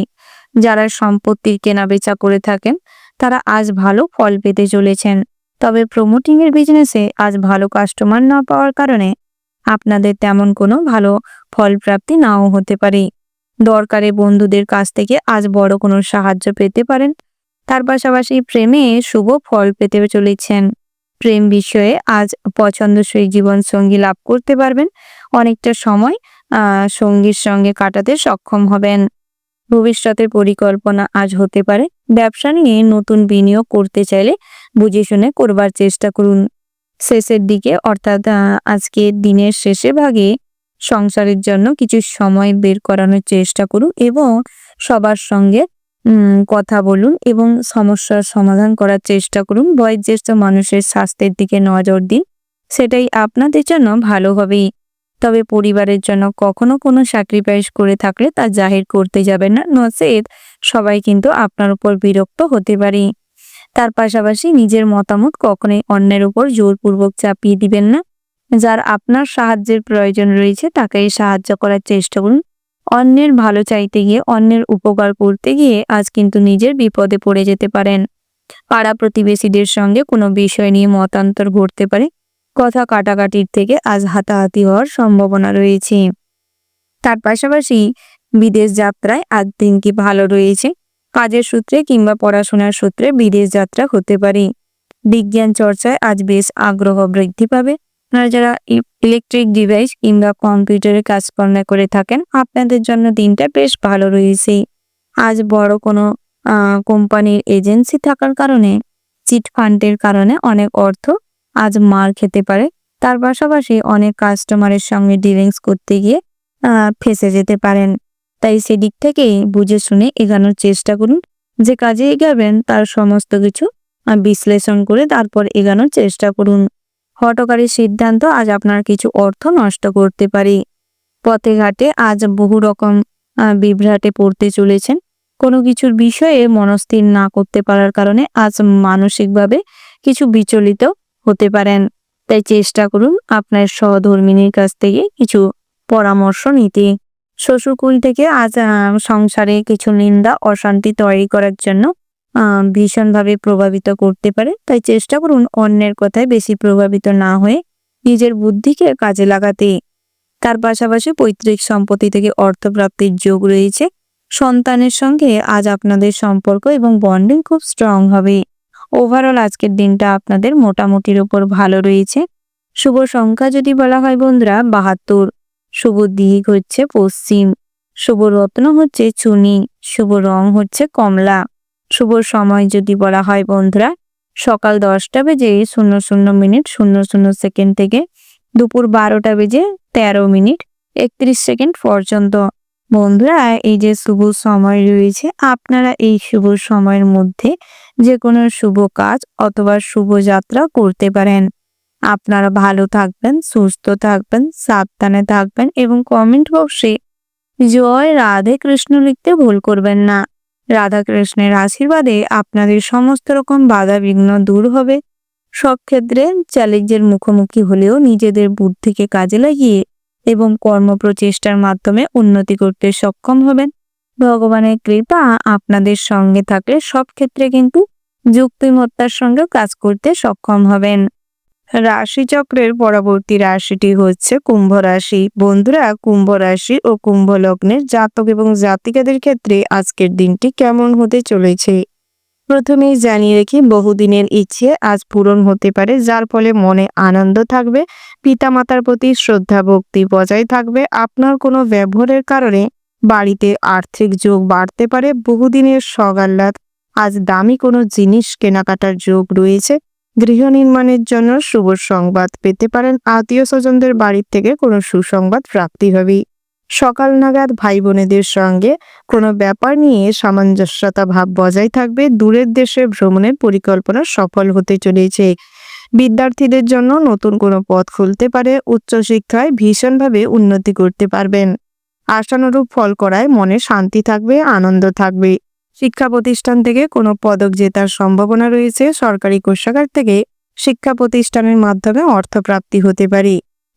যারা সম্পত্তির কেনাবেচা করে থাকেন তারা আজ ভালো ফল পেতে চলেছেন। তবে প্রমোটিং এর বিজনেসে আজ ভালো কাস্টমার না পাওয়ার কারণে আপনাদের তেমন কোনো ভালো ফল প্রাপ্তি নাও হতে পারে। দরকারে বন্ধুদের কাছ থেকে আজ বড় কোনো সাহায্য পেতে পারেন। তার পাশাপাশি প্রেমে শুভ ফল পেতে চলেছেন। প্রেম বিষয়ে আজ পছন্দসই জীবন সঙ্গী লাভ করতে পারবেন। অনেকটা সময় সঙ্গীর সঙ্গে কাটাতে সক্ষম হবেন। ভবিষ্যতের পরিকল্পনা আজ হতে পারে। ব্যবসা নিয়ে নতুন বিনিয়োগ করতে চাইলে বুঝে শুনে করবার চেষ্টা করুন। শেষের দিকে অর্থাৎ আজকে দিনের শেষে ভাগে সংসারের জন্য কিছু সময় বের করানোর চেষ্টা করুন এবং সবার সঙ্গে কথা বলুন এবং সমস্যার সমাধান করার চেষ্টা করুন। বয়োজ্যেষ্ঠ মানুষের স্বাস্থ্যের দিকে নজর দিন, সেটাই আপনাদের জন্য ভালো হবে। তবে পরিবারের জন্য কখনো কোনো স্যাক্রিফাইস করে থাকলে তা জাহির করতে যাবেন না, নচেত সবাই কিন্তু আপনার উপর বিরক্ত হতে পারে। তার পাশাপাশি নিজের মতামত কখনোই অন্যের উপর জোরপূর্বক চাপিয়ে দিবেন না। যার আপনার সাহায্যের প্রয়োজন রয়েছে তাকেই সাহায্য করার চেষ্টা করুন। অন্যের ভালো চাইতে গিয়ে, অন্যের উপকার করতে গিয়ে আজ কিন্তু নিজের বিপদে পড়ে যেতে পারেন। পাড়া প্রতিবেশীদের সঙ্গে কোনো বিষয় নিয়ে মতান্তর ঘটতে পারে। কথা কাটাকাটির থেকে আজ হাতাহাতি হওয়ার সম্ভাবনা রয়েছে। তার পাশাপাশি বিদেশ যাত্রায় আজ দিনটি ভালো রয়েছে। কাজের সূত্রে কিংবা পড়াশোনার সূত্রে বিদেশ যাত্রা হতে পারে। বিজ্ঞান চর্চায় আজ বেশ আগ্রহ বৃদ্ধি পাবে। আপনারা যারা ইলেকট্রিক ডিভাইস কিংবা কম্পিউটারের কাজকর্ম করে থাকেন আপনাদের জন্য দিনটা বেশ ভালো রয়েছে। আজ বড় কোনো কোম্পানির এজেন্সি থাকার কারণে চিট ফান্ডের কারণে অনেক অর্থ আজ মার খেতে পারে। তার পাশাপাশি অনেক কাস্টমারের সঙ্গে ডিলিংস করতে গিয়ে ফেঁসে যেতে পারেন। তাই সেদিক থেকে বুঝে শুনে এগোনোর চেষ্টা করুন। যে কাজে এগাবেন তার সমস্ত কিছু বিশ্লেষণ করে তারপর এগোনোর চেষ্টা করুন। হঠকারী সিদ্ধান্ত আজ আপনার কিছু অর্থ নষ্ট করতে পারে। পথে ঘাটে আজ বহু রকম বিভ্রাটে পড়তে চলেছেন। কোনো কিছুর বিষয়ে মনস্থির না করতে পারার কারণে আজ মানসিকভাবে কিছু বিচলিত হতে পারেন। তাই চেষ্টা করুন আপনার সহধর্মিনীর কাছ থেকে কিছু পরামর্শ নিতে। শ্বশুরকুল থেকে আজ সংসারে কিছু নিন্দা অশান্তি তৈরি করার জন্য ভীষণভাবে প্রভাবিত করতে পারে। তাই চেষ্টা করুন অন্যের কথায় বেশি প্রভাবিত না হয়ে নিজের বুদ্ধিকে কাজে লাগাতে। তার পাশাপাশি পৈতৃক সম্পত্তি থেকে অর্থপ্রাপ্তির যোগ রয়েছে। সন্তানের সঙ্গে আজ আপনাদের সম্পর্ক এবং বন্ডিং খুব স্ট্রং হবে। ওভারঅল আজকের দিনটা আপনাদের মোটামুটির উপর ভালো রয়েছে। শুভ সংখ্যা যদি বলা হয় বন্ধুরা 72, শুভ দিক হচ্ছে পশ্চিম, শুভ রত্ন হচ্ছে চুনি, শুভ রং হচ্ছে কমলা। শুভ সময় যদি বলা হয় বন্ধুরা সকাল 10টা বেজে 00:00 থেকে দুপুর 12:13:31 পর্যন্ত। বন্ধুরা, এই যে শুভ সময় রয়েছে, আপনারা এই শুভ সময়ের মধ্যে যে কোনো শুভ কাজ অথবা শুভ যাত্রা করতে পারেন। আপনারা ভালো থাকবেন, সুস্থ থাকবেন, সাবধানে থাকবেন এবং কমেন্ট বক্সে জয় রাধে কৃষ্ণ লিখতে ভুল করবেন না। রাধা কৃষ্ণের আশীর্বাদে আপনাদের সমস্ত রকম বাধা বিঘ্ন দূর হবে। সব ক্ষেত্রে চ্যালেঞ্জের মুখোমুখি হলেও নিজেদের বুদ্ধিকে কাজে লাগিয়ে এবং কর্মপ্রচেষ্টার মাধ্যমে উন্নতি করতে সক্ষম হবেন। ভগবানের কৃপা আপনাদের সঙ্গে থাকলে সব ক্ষেত্রে কিন্তু যুক্তিমত্তার সঙ্গে কাজ করতে সক্ষম হবেন। রাশিচক্রের পরবর্তী রাশিটি হচ্ছে কুম্ভ রাশি। বন্ধুরা, কুম্ভ রাশি ও কুম্ভ লগ্নের জাতক এবং জাতিকাদের ক্ষেত্রে আজকের দিনটি কেমন হতে চলেছে প্রথমেই জানিয়ে রেখি, বহুদিনের ইচ্ছে আজ পূরণ হতে পারে, যার ফলে মনে আনন্দ থাকবে। পিতামাতার প্রতি শ্রদ্ধা ভক্তি বজায় থাকবে। আপনার কোনো ব্যবহারের কারণে বাড়িতে আর্থিক যোগ বাড়তে পারে। বহুদিনের সগাল্লাদ, আজ দামি কোনো জিনিস কেনাকাটার যোগ রয়েছে। গৃহ নির্মাণের জন্য শুভ সংবাদ পেতে পারেন। আত্মীয় স্বজনদের বাড়ির থেকে কোনো সুসংবাদ প্রাপ্তি হবে। সকাল নাগাদ ভাই বোনেদের সঙ্গে কোনো ব্যাপার নিয়ে সামঞ্জস্যতা ভাব বজায় থাকবে। দূরের দেশে ভ্রমণের পরিকল্পনা সফল হতে চলেছে। বিদ্যার্থীদের জন্য নতুন কোনো পথ খুলতে পারে। উচ্চশিক্ষায় ভীষণভাবে উন্নতি করতে পারবেন। আশানুরূপ ফল করায় মনে শান্তি থাকবে, আনন্দ থাকবে। শিক্ষা প্রতিষ্ঠান থেকে কোনো পদক জেতার সম্ভাবনা রয়েছে। সরকারি কোষাগার থেকে শিক্ষা প্রতিষ্ঠানের মাধ্যমে অর্থপ্রাপ্তি হতে পারে।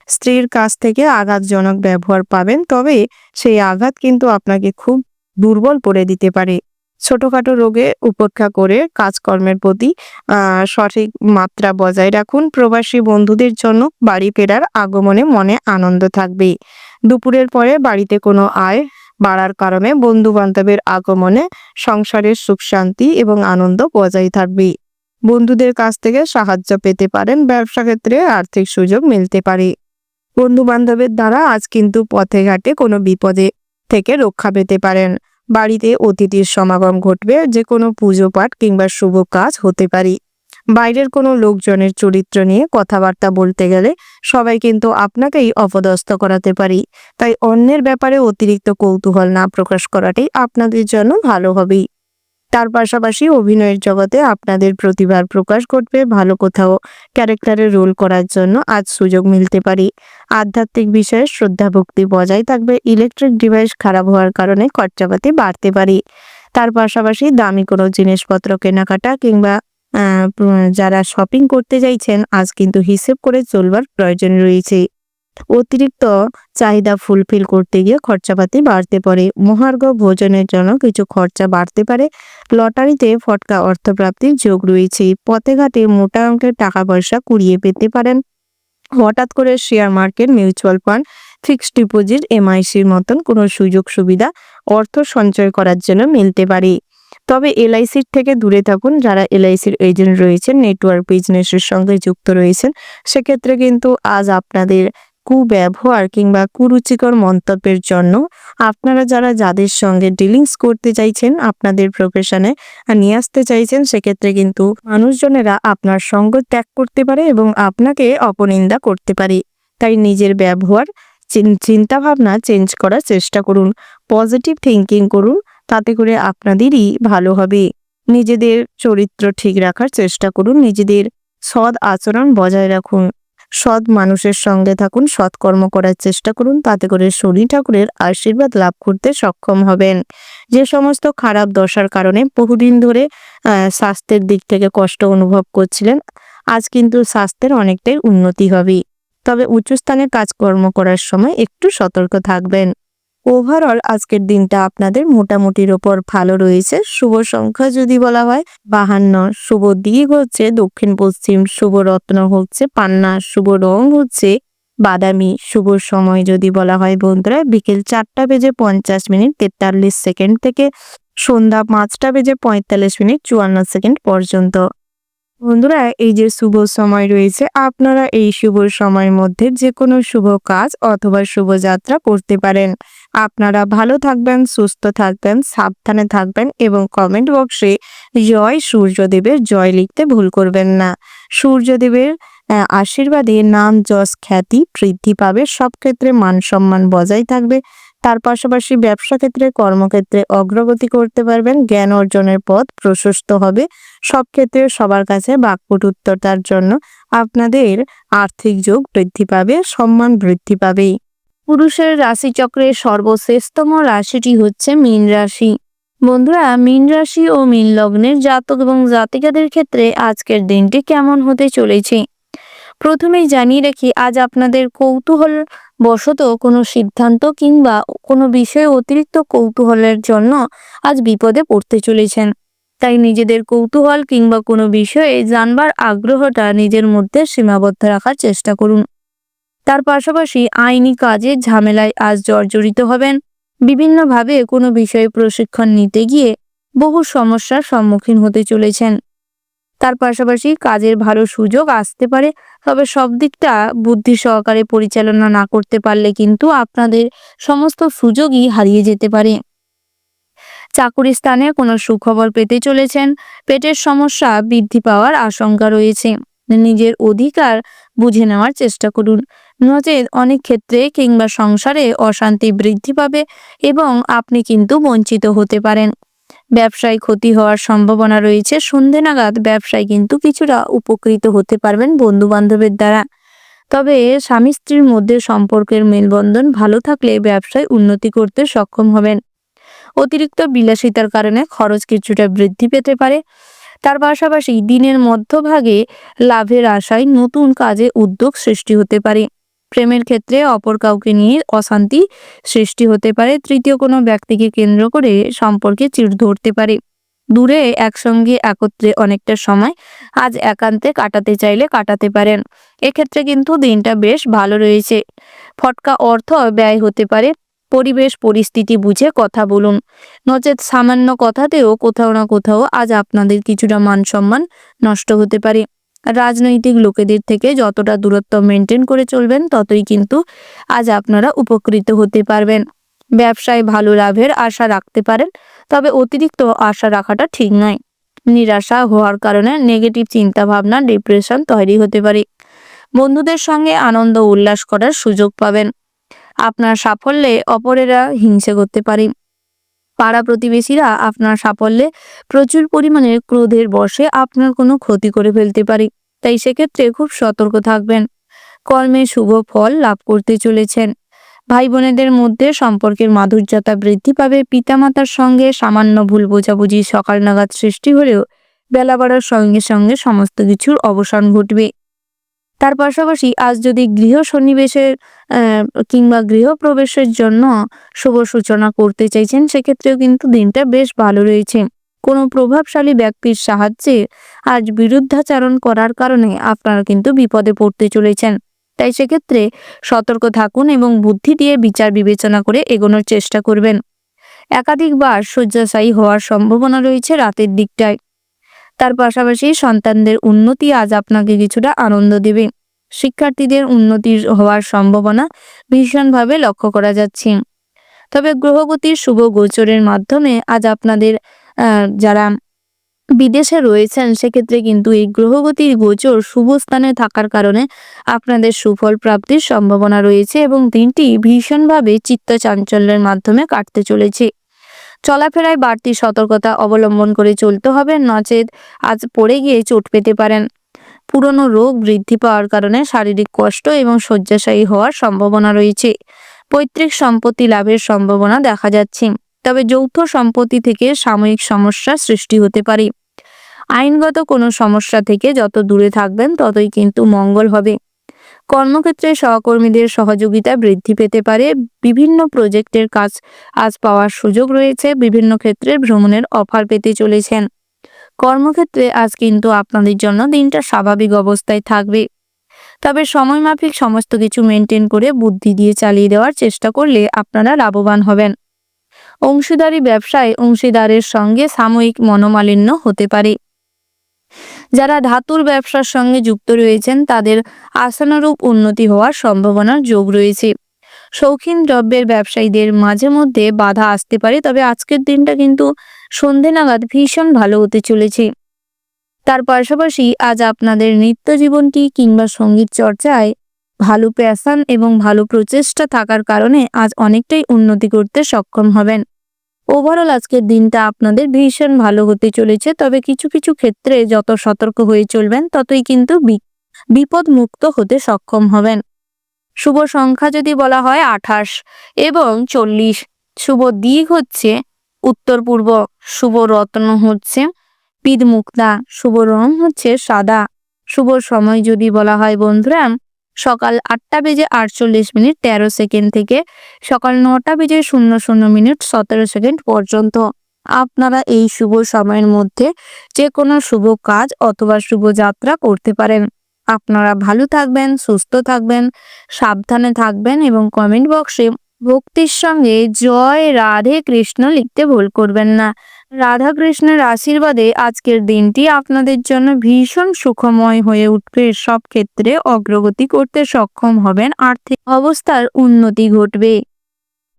স্ত্রীর কাছ থেকে আঘাতজনক ব্যবহার পাবেন, তবে সেই আঘাত কিন্তু আপনাকে খুব দুর্বল করে দিতে পারে। ছোটখাটো রোগে উপেক্ষা করে কাজকর্মের প্রতি সঠিক মাত্রা বজায় রাখুন। প্রবাসী বন্ধুদের জন্য বাড়ি ফেরার আগমনে মনে আনন্দ থাকবে। দুপুরের পরে বাড়িতে কোনো আয় বাড়ার কারণে বন্ধু বান্ধবের আগমনে সংসারের সুখ শান্তি এবং আনন্দ বজায় থাকবে। বন্ধুদের কাছ থেকে সাহায্য পেতে পারেন। ব্যবসা ক্ষেত্রে আর্থিক সুযোগ মিলতে পারে। বন্ধু বান্ধবের দ্বারা আজ কিন্তু পথে ঘাটে কোনো বিপদে থেকে রক্ষা পেতে পারেন। বাড়িতে অতিথির সমাগম ঘটবে। যে কোনো পুজো পাঠ কিংবা শুভ কাজ হতে পারে। বাইরের কোনো লোকজনের চরিত্র নিয়ে কথাবার্তা বলতে গেলে সবাই কিন্তু আপনাকেই অপদস্থ করাতে পারে। তাই অন্যের ব্যাপারে অতিরিক্ত কৌতূহল না প্রকাশ করাটাই আপনাদের জন্য ভালো হবে। তার পাশাপাশি অভিনয়ের জগতে আপনাদের প্রতিভার প্রকাশ ঘটবে। ভালো কোথাও ক্যারেক্টারের রোল করার জন্য আজ সুযোগ মিলতে পারে। আধ্যাত্মিক বিষয়ে শ্রদ্ধা ভক্তি বজায় থাকবে। ইলেকট্রিক ডিভাইস খারাপ হওয়ার কারণে খরচাপাতি বাড়তে পারে। তার পাশাপাশি দামি কোনো জিনিসপত্র কেনাকাটা কিংবা যারা শপিং করতে চাইছেন, আজ কিন্তু হিসেব করে চলবার প্রয়োজন রয়েছে। অতিরিক্ত চাহিদা ফুলফিল করতে গিয়ে খরচাপাতি বাড়তে পারে। মহার্ঘ ভোজনের জন্য কিছু খরচা বাড়তে পারে। লটারিতে ফটকা অর্থপ্রাপ্তির যোগ রয়েছে। পথে ঘাটে মোটা অঙ্কের টাকা পয়সা কুড়িয়ে পেতে পারেন। হঠাৎ করে share market, mutual fund, fixed deposit, এমআইসির মতন কোনো সুযোগ সুবিধা অর্থ সঞ্চয় করার জন্য মিলতে পারে। তবে এলআইসির থেকে দূরে থাকুন। যারা এলআইসির এজেন্ট রয়েছেন, নেটওয়ার্ক বিজনেসের সঙ্গে যুক্ত রয়েছেন, সেক্ষেত্রে কিন্তু আজ আপনাদের কুব্যবহার কিংবা কুরুচিকর মন্তব্যের জন্য আপনারা যাদের সঙ্গে ডিলিংস করতে চাইছেন, আপনাদের প্রফেশনে নিয়ে আসতে চাইছেন, সেক্ষেত্রে কিন্তু মানুষজনেরা আপনার সঙ্গ ত্যাগ করতে পারে এবং আপনাকে অপনিন্দা করতে পারে। তাই নিজের ব্যবহার চিন্তা ভাবনা চেঞ্জ করার চেষ্টা করুন। পজিটিভ থিঙ্কিং করুন, তাতে করে আপনাদেরই ভালো হবে। নিজেদের চরিত্র ঠিক রাখার চেষ্টা করুন। নিজেদের সৎ আচরণ বজায় রাখুন। সৎ মানুষের সঙ্গে থাকুন। সৎকর্ম করার চেষ্টা করুন, তাতে করে শনি ঠাকুরের আশীর্বাদ লাভ করতে সক্ষম হবেন। যে সমস্ত খারাপ দশার কারণে বহুদিন ধরে স্বাস্থ্যের দিক থেকে কষ্ট অনুভব করছিলেন, আজ কিন্তু স্বাস্থ্যের অনেকটাই উন্নতি হবে। তবে উচ্চস্থানে কাজকর্ম করার সময় একটু সতর্ক থাকবেন। ওভারঅল আজকের দিনটা আপনাদের মোটামুটির ওপর ভালো রয়েছে। শুভ সংখ্যা যদি বলা হয় 52, শুভ দিক হচ্ছে দক্ষিণ পশ্চিম, শুভ রত্ন হচ্ছে পান্না, শুভ রং হচ্ছে বাদামি। শুভ সময় যদি বলা হয় বন্ধুরা, বিকেল 4:50 থেকে সন্ধ্যা 5:45 পর্যন্ত। বন্ধুরা, এই যে শুভ সময় রয়েছে, আপনারা এই শুভ সময়ের মধ্যে যে কোনো শুভ কাজ অথবা শুভযাত্রা করতে পারেন। আপনারা ভালো থাকবেন, সুস্থ থাকবেন, সাবধানে থাকবেন এবং কমেন্ট বক্সে জয় সূর্যদেবের জয় লিখতে ভুল করবেন না। সূর্যদেবের আশীর্বাদে নাম যশ খ্যাতি বৃদ্ধি পাবে, সব ক্ষেত্রে মান সম্মান বজায় থাকবে। তার পাশাপাশি ব্যবসা ক্ষেত্রে কর্মক্ষেত্রে অগ্রগতি করতে পারবেন, জ্ঞান অর্জনের পথ প্রশস্ত হবে। সব ক্ষেত্রে সবার কাছে বাকপটুত্বতার জন্য আপনাদের আর্থিক যোগ বৃদ্ধি পাবে, সম্মান বৃদ্ধি পাবে। পুরুষের রাশিচক্রের সর্বশ্রেষ্ঠতম রাশিটি হচ্ছে মীন রাশি। বন্ধুরা, মীন রাশি ও মীন লগ্নের জাতক এবং জাতিকাদের ক্ষেত্রে আজকের দিনটি কেমন হতে চলেছে প্রথমেই জানিয়ে রাখি, আজ আপনাদের কৌতূহল বশত কোনো সিদ্ধান্ত কিংবা কোনো বিষয়ে অতিরিক্ত কৌতূহলের জন্য আজ বিপদে পড়তে চলেছেন। তাই নিজেদের কৌতূহল কিংবা কোনো বিষয়ে জানবার আগ্রহটা নিজের মধ্যে সীমাবদ্ধ রাখার চেষ্টা করুন। তার পাশাপাশি আইনি কাজের ঝামেলায় আজ জর্জরিত হবেন। বিভিন্নভাবে কোনো বিষয়ে প্রশিক্ষণ নিতে গিয়ে বহু সমস্যার সম্মুখীন হতে চলেছেন। তার পাশাপাশি কাজের ভালো সুযোগ আসতে পারে, তবে সব দিকটা বুদ্ধি সহকারে পরিচালনা না করতে পারলে কিন্তু আপনাদের সমস্ত সুযোগই হারিয়ে যেতে পারে। চাকুরি স্থানে কোনো সুখবর পেতে চলেছেন। পেটের সমস্যা বৃদ্ধি পাওয়ার আশঙ্কা রয়েছে। নিজের অধিকার বুঝে নেওয়ার চেষ্টা করুন, নচেৎ অনেক ক্ষেত্রে কিংবা সংসারে অশান্তি বৃদ্ধি পাবে এবং আপনি কিন্তু বঞ্চিত হতে পারেন। ব্যবসায় ক্ষতি হওয়ার সম্ভাবনা রয়েছে। সন্ধে নাগাদ ব্যবসায় কিন্তু কিছুটা উপকৃত হতে পারবেন বন্ধু বান্ধবের দ্বারা। তবে স্বামী স্ত্রীর মধ্যে সম্পর্কের মেলবন্ধন ভালো থাকলে ব্যবসায় উন্নতি করতে সক্ষম হবেন। অতিরিক্ত বিলাসিতার কারণে খরচ কিছুটা বৃদ্ধি পেতে পারে। তার পাশাপাশি দিনের মধ্যভাগে লাভের আশায় নতুন কাজে উদ্যোগ সৃষ্টি হতে পারে। প্রেমের ক্ষেত্রে অপর কাউকে নিয়ে অশান্তি সৃষ্টি হতে পারে। তৃতীয় কোনো ব্যক্তিকে কেন্দ্র করে সম্পর্কে চিড় ধরতে পারে। দূরে একসঙ্গে একত্রে অনেকটা সময় আজ একান্তে কাটাতে চাইলে কাটাতে পারেন। এক্ষেত্রে কিন্তু দিনটা বেশ ভালো রয়েছে। ফটকা অর্থ ব্যয় হতে পারে। পরিবেশ পরিস্থিতি বুঝে কথা বলুন, নচেৎ সামান্য কথাতেও কোথাও না কোথাও আজ আপনাদের কিছুটা মান সম্মান নষ্ট হতে পারে। রাজনৈতিক লোকেদের থেকে যতটা দূরত্ব মেনটেন করে চলবেন ততই কিন্তু আজ আপনারা উপকৃত হতে পারবেন। ব্যবসায় ভালো লাভের আশা রাখতে পারেন, তবে অতিরিক্ত আশা রাখাটা ঠিক নয়। নিরাশা হওয়ার কারণে নেগেটিভ চিন্তা ভাবনা, ডিপ্রেশন তৈরি হতে পারে। বন্ধুদের সঙ্গে আনন্দ উল্লাস করার সুযোগ পাবেন। আপনার সাফল্যে অপরেরা হিংসে করতে পারে। পাড়া প্রতিবেশীরা আপনার সাফল্যে প্রচুর পরিমাণে ক্রোধের বশে আপনার কোনো ক্ষতি করে ফেলতে পারে। তাই সেক্ষেত্রে খুব সতর্ক থাকবেন। কর্মে শুভ ফল লাভ করতে চলেছেন। ভাই বোনেদের মধ্যে সম্পর্কের মাধুর্যতা বৃদ্ধি পাবে। পিতামাতার সঙ্গে সামান্য ভুল বোঝাবুঝি সকাল নাগাদ সৃষ্টি হলেও বেলা বাড়ার সঙ্গে সঙ্গে সমস্ত কিছুর অবসান ঘটবে। তার পাশাপাশি আজ যদি গৃহ সন্নিবেশের কিংবা গৃহপ্রবেশের জন্য শুভ সূচনা করতে চাইছেন, সেক্ষেত্রেও কিন্তু দিনটা বেশ ভালো রয়েছে। কোনো প্রভাবশালী ব্যক্তির সাহায্যে আজ বিরুদ্ধাচারণ করার কারণে আপনারা কিন্তু বিপদে পড়তে চলেছেন। তাই সেক্ষেত্রে সতর্ক থাকুন এবং বুদ্ধি দিয়ে বিচার বিবেচনা করে এগোনোর চেষ্টা করবেন। একাধিকবার শয্যাশায়ী হওয়ার সম্ভাবনা রয়েছে রাতের দিকটায়। তার পাশাপাশি সন্তানদের উন্নতি আজ আপনাকে কিছুটা আনন্দ দেবে। শিক্ষার্থীদের উন্নতির হওয়ার সম্ভাবনা ভীষণভাবে লক্ষ্য করা যাচ্ছে। তবে গ্রহগতির শুভ গোচরের মাধ্যমে আজ আপনাদের যারা বিদেশে রয়েছেন সেক্ষেত্রে কিন্তু এই গ্রহগতির গোচর শুভ স্থানে থাকার কারণে আপনাদের সুফল প্রাপ্তির সম্ভাবনা রয়েছে এবং দিনটি ভীষণভাবে চিত্ত চাঞ্চল্যের মাধ্যমে কাটতে চলেছে। চলাফেরায় বাড়তি সতর্কতা অবলম্বন করে চলতে হবে, নচেৎ আজ পড়ে গিয়ে চোট পেতে পারেন। পুরনো রোগ বৃদ্ধি পাওয়ার কারণে শারীরিক কষ্ট এবং শয্যাশায়ী হওয়ার সম্ভাবনা রয়েছে। পৈতৃক সম্পত্তি লাভের সম্ভাবনা দেখা যাচ্ছে, তবে যৌথ সম্পত্তি থেকে সাময়িক সমস্যা সৃষ্টি হতে পারে। আইনগত কোনো সমস্যা থেকে যত দূরে থাকবেন ততই কিন্তু মঙ্গল হবে। কর্মক্ষেত্রে সহকর্মীদের সহযোগিতা বৃদ্ধি পেতে পারে। বিভিন্ন প্রজেক্টের কাজ আজ পাওয়ার সুযোগ রয়েছে। বিভিন্ন ক্ষেত্রে ভ্রমণের অফার পেতে চলেছেন। কর্মক্ষেত্রে আজ কিন্তু আপনাদের জন্য দিনটা স্বাভাবিক অবস্থায় থাকবে, তবে সময় মাফিক সমস্ত কিছু মেনটেন করে বুদ্ধি দিয়ে চালিয়ে দেওয়ার চেষ্টা করলে আপনারা লাভবান হবেন। অংশীদারি ব্যবসায় অংশীদারের সঙ্গে সাময়িক মনোমালিন্য হতে পারে। যারা ধাতুর ব্যবসার সঙ্গে যুক্ত রয়েছেন তাদের আশানুরূপ উন্নতি হওয়ার সম্ভাবনার যোগ রয়েছে। শৌখিন দ্রব্যের ব্যবসায়ীদের মাঝে মধ্যে বাধা আসতে পারে, তবে আজকের দিনটা কিন্তু সন্ধে নাগাদ ভীষণ ভালো হতে চলেছে। তার পাশাপাশি আজ আপনাদের নিত্য জীবনটি কিংবা সঙ্গীত চর্চায় ভালো প্যাশন এবং ভালো প্রচেষ্টা থাকার কারণে আজ অনেকটাই উন্নতি করতে সক্ষম হবেন। ওভারঅল আজকের দিনটা আপনাদের ভীষণ ভালো হতে চলেছে, তবে কিছু কিছু ক্ষেত্রে যত সতর্ক হয়ে চলবেন ততই কিন্তু বিপদ মুক্ত হতে সক্ষম হবেন। শুভ সংখ্যা যদি বলা হয় 28 এবং 40। শুভ দিক হচ্ছে উত্তর পূর্ব। শুভ রত্ন হচ্ছে পীত মুক্তা। শুভ রং হচ্ছে সাদা। শুভ সময় যদি বলা হয় বন্ধুরা, সকাল 8:48:13 থেকে সকাল 9:00:00 পর্যন্ত আপনারা এই শুভ সময়ের মধ্যে যে কোনো শুভ কাজ অথবা শুভ যাত্রা করতে পারেন। আপনারা ভালো থাকবেন, সুস্থ থাকবেন, সাবধানে থাকবেন এবং কমেন্ট বক্সে ভক্তির সঙ্গে জয় রাধে কৃষ্ণ লিখতে ভুল করবেন না। রাধা কৃষ্ণের আশীর্বাদে আজকের দিনটি আপনাদের জন্য ভীষণ সুখময় হয়ে উঠবে। সব ক্ষেত্রে অগ্রগতি করতে সক্ষম হবেন, আর্থিক অবস্থার উন্নতি ঘটবে।